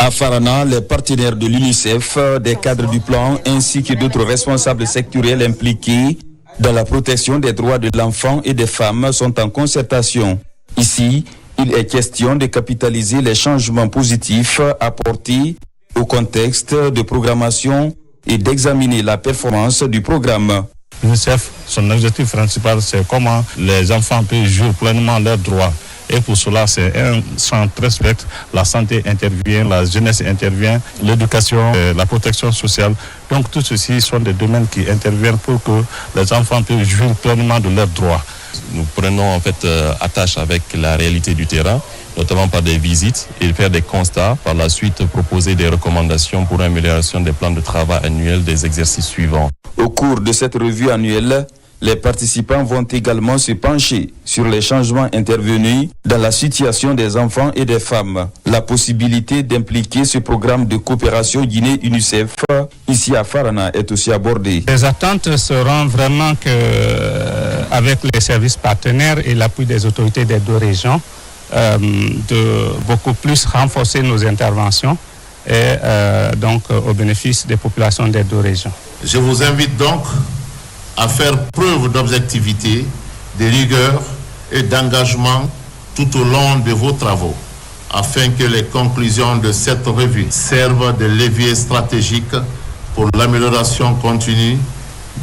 À Farana, les partenaires de l'UNICEF, des cadres du plan ainsi que d'autres responsables sectoriels impliqués dans la protection des droits de l'enfant et des femmes sont en concertation. Ici, il est question de capitaliser les changements positifs apportés au contexte de programmation et d'examiner la performance du programme. L'UNICEF, son objectif principal, c'est comment les enfants peuvent jouir pleinement leurs droits. Et pour cela, c'est un champ très spectre. La santé intervient, la jeunesse intervient, l'éducation, la protection sociale. Donc tout ceci sont des domaines qui interviennent pour que les enfants puissent jouir pleinement de leurs droits. Nous prenons en fait attache avec la réalité du terrain, notamment par des visites et faire des constats. Par la suite, proposer des recommandations pour l'amélioration des plans de travail annuels des exercices suivants. Au cours de cette revue annuelle, les participants vont également se pencher sur les changements intervenus dans la situation des enfants et des femmes. La possibilité d'impliquer ce programme de coopération Guinée-UNICEF ici à Farana est aussi abordée. Les attentes seront vraiment qu'avec les services partenaires et l'appui des autorités des deux régions, de beaucoup plus renforcer nos interventions et donc au bénéfice des populations des deux régions. Je vous invite donc à faire preuve d'objectivité, de rigueur et d'engagement tout au long de vos travaux, afin que les conclusions de cette revue servent de levier stratégique pour l'amélioration continue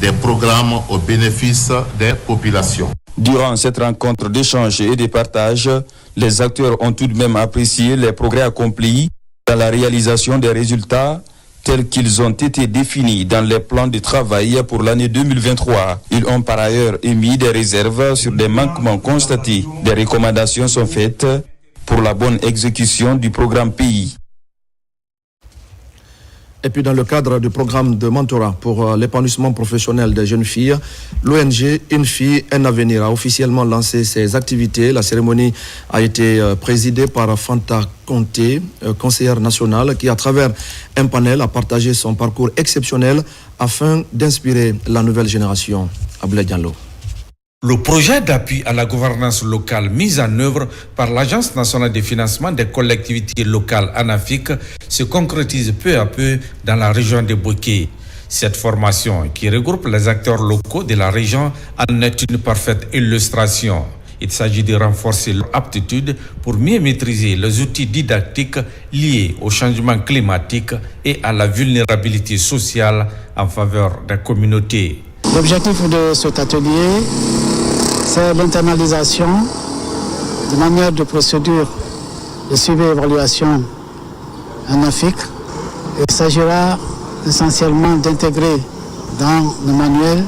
des programmes au bénéfice des populations. Durant cette rencontre d'échange et de partage, les acteurs ont tout de même apprécié les progrès accomplis dans la réalisation des résultats tels qu'ils ont été définis dans les plans de travail pour l'année 2023. Ils ont par ailleurs émis des réserves sur des manquements constatés. Des recommandations sont faites pour la bonne exécution du programme pays. Et puis dans le cadre du programme de mentorat pour l'épanouissement professionnel des jeunes filles, l'ONG Une fille, un avenir a officiellement lancé ses activités. La cérémonie a été présidée par Fanta Conté, conseillère nationale, qui à travers un panel a partagé son parcours exceptionnel afin d'inspirer la nouvelle génération. Abdoulaye Diallo. Le projet d'appui à la gouvernance locale mis en œuvre par l'Agence nationale de financement des collectivités locales ANAFIC se concrétise peu à peu dans la région de Boké. Cette formation, qui regroupe les acteurs locaux de la région, en est une parfaite illustration. Il s'agit de renforcer leur aptitude pour mieux maîtriser les outils didactiques liés au changement climatique et à la vulnérabilité sociale en faveur des communautés. L'objectif de cet atelier, c'est l'internalisation de manière de procédure de suivi et évaluation en Afrique. Il s'agira essentiellement d'intégrer dans le manuel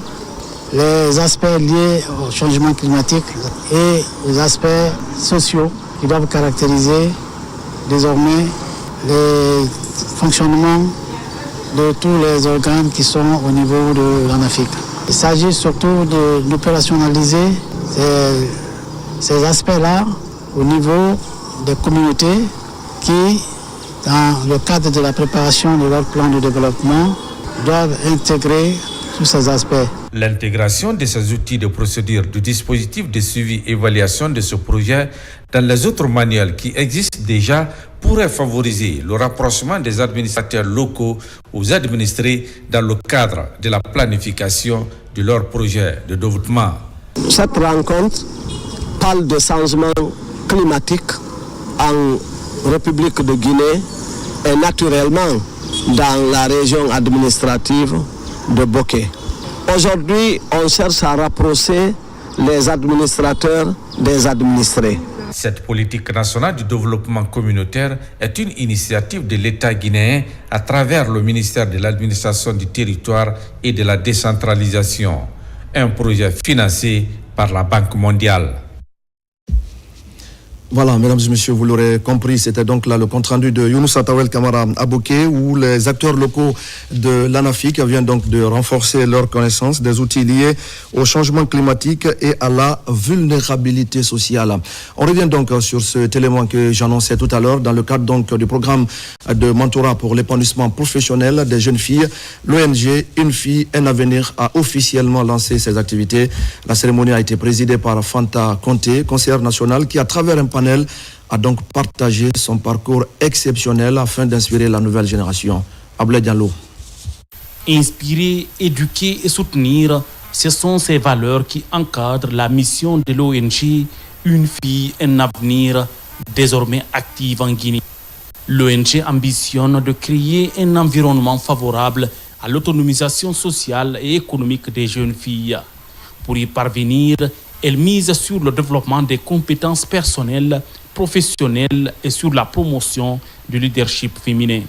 les aspects liés au changement climatique et les aspects sociaux qui doivent caractériser désormais le fonctionnement de tous les organes qui sont au niveau de l'ANAFIC. Il s'agit surtout d'opérationnaliser ces aspects-là au niveau des communautés qui, dans le cadre de la préparation de leur plan de développement, doivent intégrer tous ces aspects. L'intégration de ces outils de procédure du dispositif de suivi et évaluation de ce projet dans les autres manuels qui existent déjà pourrait favoriser le rapprochement des administrateurs locaux aux administrés dans le cadre de la planification de leur projet de développement. Cette rencontre parle de changement climatique en République de Guinée et naturellement dans la région administrative de Boké. Aujourd'hui, on cherche à rapprocher les administrateurs des administrés. Cette politique nationale du développement communautaire est une initiative de l'État guinéen à travers le ministère de l'administration du territoire et de la décentralisation. Un projet financé par la Banque mondiale. Voilà, mesdames et messieurs, vous l'aurez compris, c'était donc là le compte-rendu de Younoussa Tawel Kamara à Boké, où les acteurs locaux de l'ANAFIC viennent donc de renforcer leur connaissance des outils liés au changement climatique et à la vulnérabilité sociale. On revient donc sur cet élément que j'annonçais tout à l'heure dans le cadre donc du programme de mentorat pour l'épanouissement professionnel des jeunes filles. L'ONG Une fille, un avenir a officiellement lancé ses activités. La cérémonie a été présidée par Fanta Conté, conseillère nationale, qui à travers un panel a donc partagé son parcours exceptionnel afin d'inspirer la nouvelle génération. Abdoulaye Diallo. Inspirer, éduquer et soutenir, ce sont ces valeurs qui encadrent la mission de l'ONG Une fille, un avenir, désormais active en Guinée. L'ONG ambitionne de créer un environnement favorable à l'autonomisation sociale et économique des jeunes filles. Pour y parvenir, elle mise sur le développement des compétences personnelles, professionnelles et sur la promotion du leadership féminin.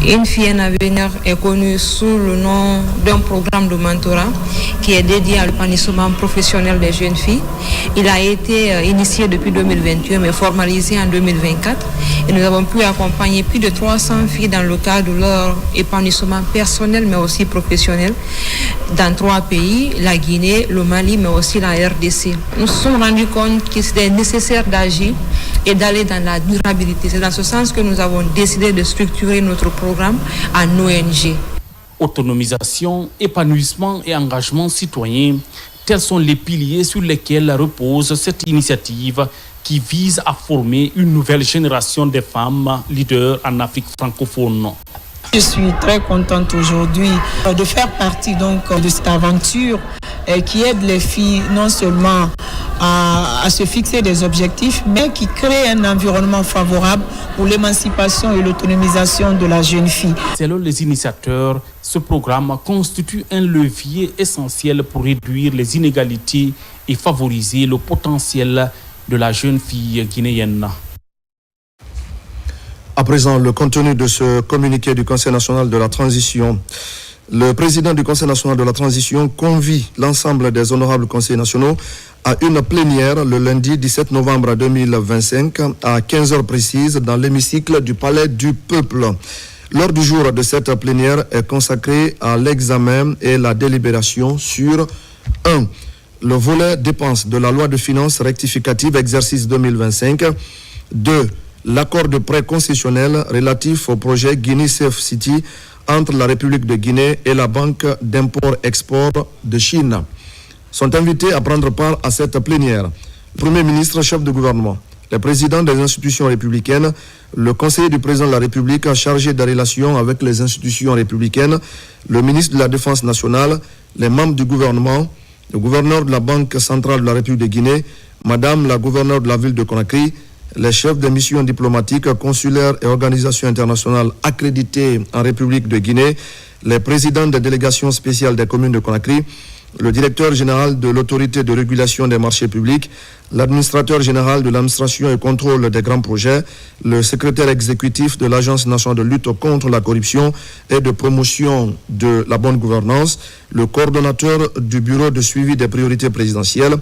Une fille, un avenir est connue sous le nom d'un programme de mentorat qui est dédié à l'épanouissement professionnel des jeunes filles. Il a été initié depuis 2021 mais formalisé en 2024 et nous avons pu accompagner plus de 300 filles dans le cadre de leur épanouissement personnel mais aussi professionnel dans 3 pays, la Guinée, le Mali mais aussi la RDC. Nous nous sommes rendus compte qu'il était nécessaire d'agir et d'aller dans la durabilité. C'est dans ce sens que nous avons décidé de structurer notre programme en ONG. Autonomisation, épanouissement et engagement citoyen, tels sont les piliers sur lesquels repose cette initiative qui vise à former une nouvelle génération de femmes leaders en Afrique francophone. Je suis très contente aujourd'hui de faire partie donc de cette aventure qui aide les filles non seulement à se fixer des objectifs, mais qui crée un environnement favorable pour l'émancipation et l'autonomisation de la jeune fille. Selon les initiateurs, ce programme constitue un levier essentiel pour réduire les inégalités et favoriser le potentiel de la jeune fille guinéenne. À présent, le contenu de ce communiqué du Conseil national de la transition. Le président du Conseil national de la transition convie l'ensemble des honorables conseillers nationaux à une plénière le lundi 17 novembre 2025 à 15h précises dans l'hémicycle du Palais du Peuple. L'heure du jour de cette plénière est consacrée à l'examen et la délibération sur 1. Le volet dépenses de la loi de finances rectificative exercice 2025. 2. L'accord de prêt concessionnel relatif au projet Guinea Safe City entre la République de Guinée et la Banque d'import-export de Chine. Sont invités à prendre part à cette plénière le Premier ministre, chef de gouvernement, le président des institutions républicaines, le conseiller du président de la République chargé des relations avec les institutions républicaines, le ministre de la Défense nationale, les membres du gouvernement, le gouverneur de la Banque centrale de la République de Guinée, Madame la gouverneure de la ville de Conakry, les chefs de missions diplomatiques, consulaires et organisations internationales accréditées en République de Guinée, les présidents des délégations spéciales des communes de Conakry, le directeur général de l'autorité de régulation des marchés publics, l'administrateur général de l'administration et contrôle des grands projets, le secrétaire exécutif de l'Agence nationale de lutte contre la corruption et de promotion de la bonne gouvernance, le coordonnateur du bureau de suivi des priorités présidentielles,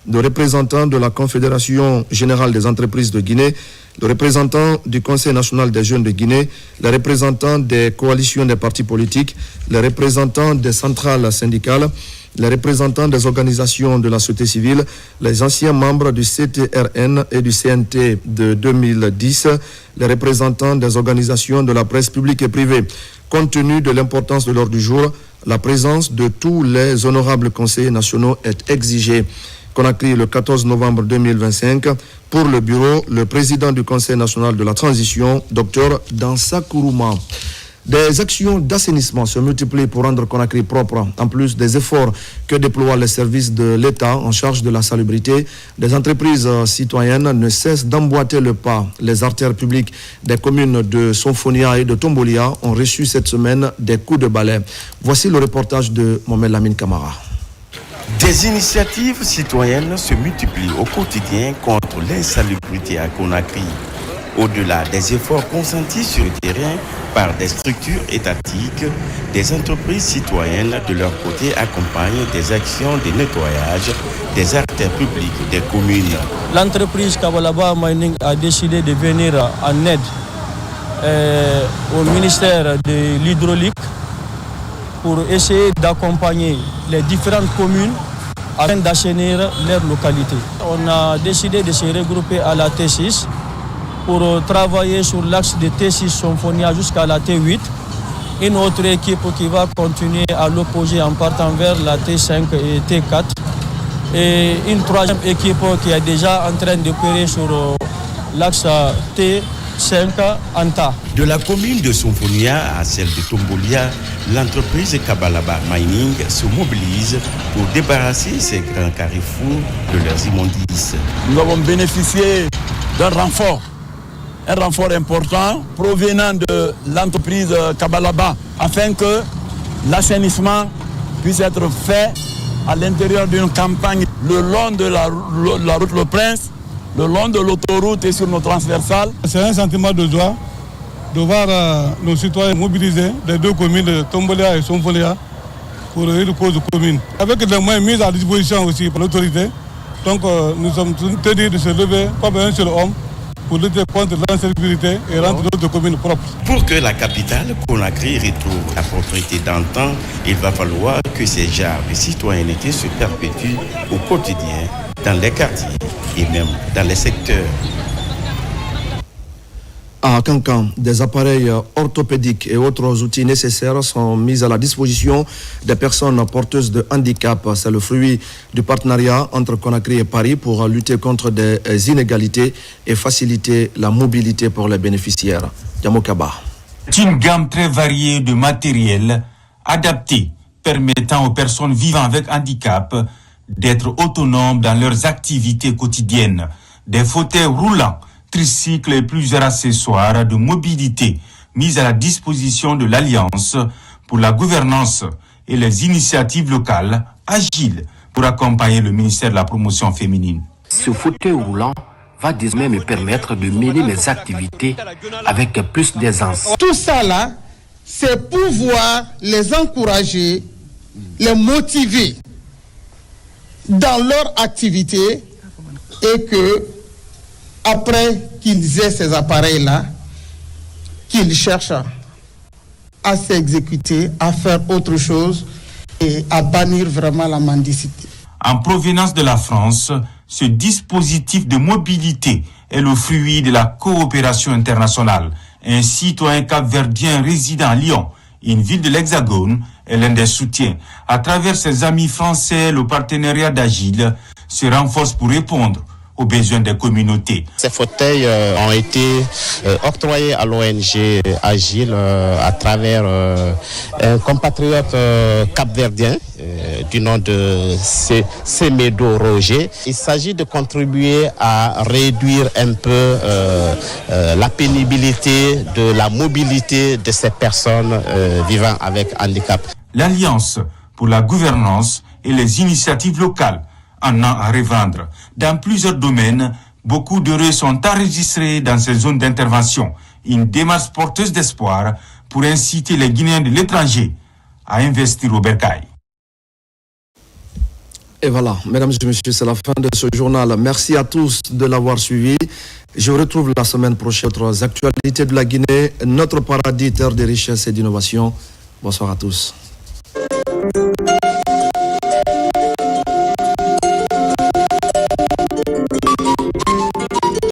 le représentant de la Confédération générale des entreprises de Guinée, le représentant du Conseil national des jeunes de Guinée, les représentants des coalitions des partis politiques, les représentants des centrales syndicales, les représentants des organisations de la société civile, les anciens membres du CTRN et du CNT de 2010, les représentants des organisations de la presse publique et privée. Compte tenu de l'importance de l'ordre du jour, la présence de tous les honorables conseillers nationaux est exigée. Conakry, le 14 novembre 2025, pour le bureau, le président du Conseil national de la transition, Dr Dansa Kourouma. Des actions d'assainissement se multiplient pour rendre Conakry propre. En plus des efforts que déploient les services de l'État en charge de la salubrité, des entreprises citoyennes ne cessent d'emboîter le pas. Les artères publiques des communes de Sonfonia et de Tombolia ont reçu cette semaine des coups de balai. Voici le reportage de Mohamed Lamine Camara. Des initiatives citoyennes se multiplient au quotidien contre l'insalubrité à Conakry. Au-delà des efforts consentis sur le terrain par des structures étatiques, des entreprises citoyennes de leur côté accompagnent des actions de nettoyage des artères publiques des communes. L'entreprise Kabalaba Mining a décidé de venir en aide au ministère de l'hydraulique pour essayer d'accompagner les différentes communes afin d'assainir leur localité. On a décidé de se regrouper à la T6 pour travailler sur l'axe de T6 Sonfonia jusqu'à la T8. Une autre équipe qui va continuer à l'opposer en partant vers la T5 et T4. Et une troisième équipe qui est déjà en train d'opérer sur l'axe T5 Anta. De la commune de Sonfonia à celle de Tombolia, l'entreprise Kabalaba Mining se mobilise pour débarrasser ces grands carrefours de leurs immondices. Nous avons bénéficié d'un renfort. Un renfort important provenant de l'entreprise Kabalaba afin que l'assainissement puisse être fait à l'intérieur d'une campagne le long de la route Le Prince, le long de l'autoroute et sur nos transversales. C'est un sentiment de joie de voir nos citoyens mobilisés des deux communes de Tombolia et Sonfonia pour une cause commune. Avec des moyens mis à disposition aussi par l'autorité, donc nous sommes tenus de se lever comme un seul homme pour lutter contre l'insécurité et rendre notre commune propre. Pour que la capitale Conakry retrouve la propriété d'antan, il va falloir que ces genres de citoyenneté se perpétuent au quotidien dans les quartiers et même dans les secteurs. À Kankan, des appareils orthopédiques et autres outils nécessaires sont mis à la disposition des personnes porteuses de handicap. C'est le fruit du partenariat entre Conakry et Paris pour lutter contre des inégalités et faciliter la mobilité pour les bénéficiaires. Yamokaba. C'est une gamme très variée de matériel adapté permettant aux personnes vivant avec handicap d'être autonomes dans leurs activités quotidiennes. Des fauteuils roulants, tricycles et plusieurs accessoires de mobilité mis à la disposition de l'Alliance pour la gouvernance et les initiatives locales agiles pour accompagner le ministère de la promotion féminine. Ce fauteuil roulant va désormais me permettre de mener mes activités avec plus d'aisance. Tout ça là, c'est pouvoir les encourager, les motiver dans leur activité et que, après qu'ils aient ces appareils-là, qu'ils cherchent à s'exécuter, à faire autre chose et à bannir vraiment la mendicité. En provenance de la France, ce dispositif de mobilité est le fruit de la coopération internationale. Un citoyen capverdien résidant à Lyon, une ville de l'Hexagone, est l'un des soutiens. À travers ses amis français, le partenariat d'Agile se renforce pour répondre aux besoins des communautés. Ces fauteuils ont été octroyés à l'ONG Agile à travers un compatriote capverdien du nom de Semedo Roger. Il s'agit de contribuer à réduire un peu la pénibilité de la mobilité de ces personnes vivant avec handicap. L'Alliance pour la gouvernance et les initiatives locales en a à revendre. Dans plusieurs domaines, beaucoup d'heureux sont enregistrés dans ces zones d'intervention. Une démarche porteuse d'espoir pour inciter les Guinéens de l'étranger à investir au bercail. Et voilà, mesdames et messieurs, c'est la fin de ce journal. Merci à tous de l'avoir suivi. Je vous retrouve la semaine prochaine pour d'autres actualités de la Guinée, notre paradis, terre de richesse et d'innovation. Bonsoir à tous.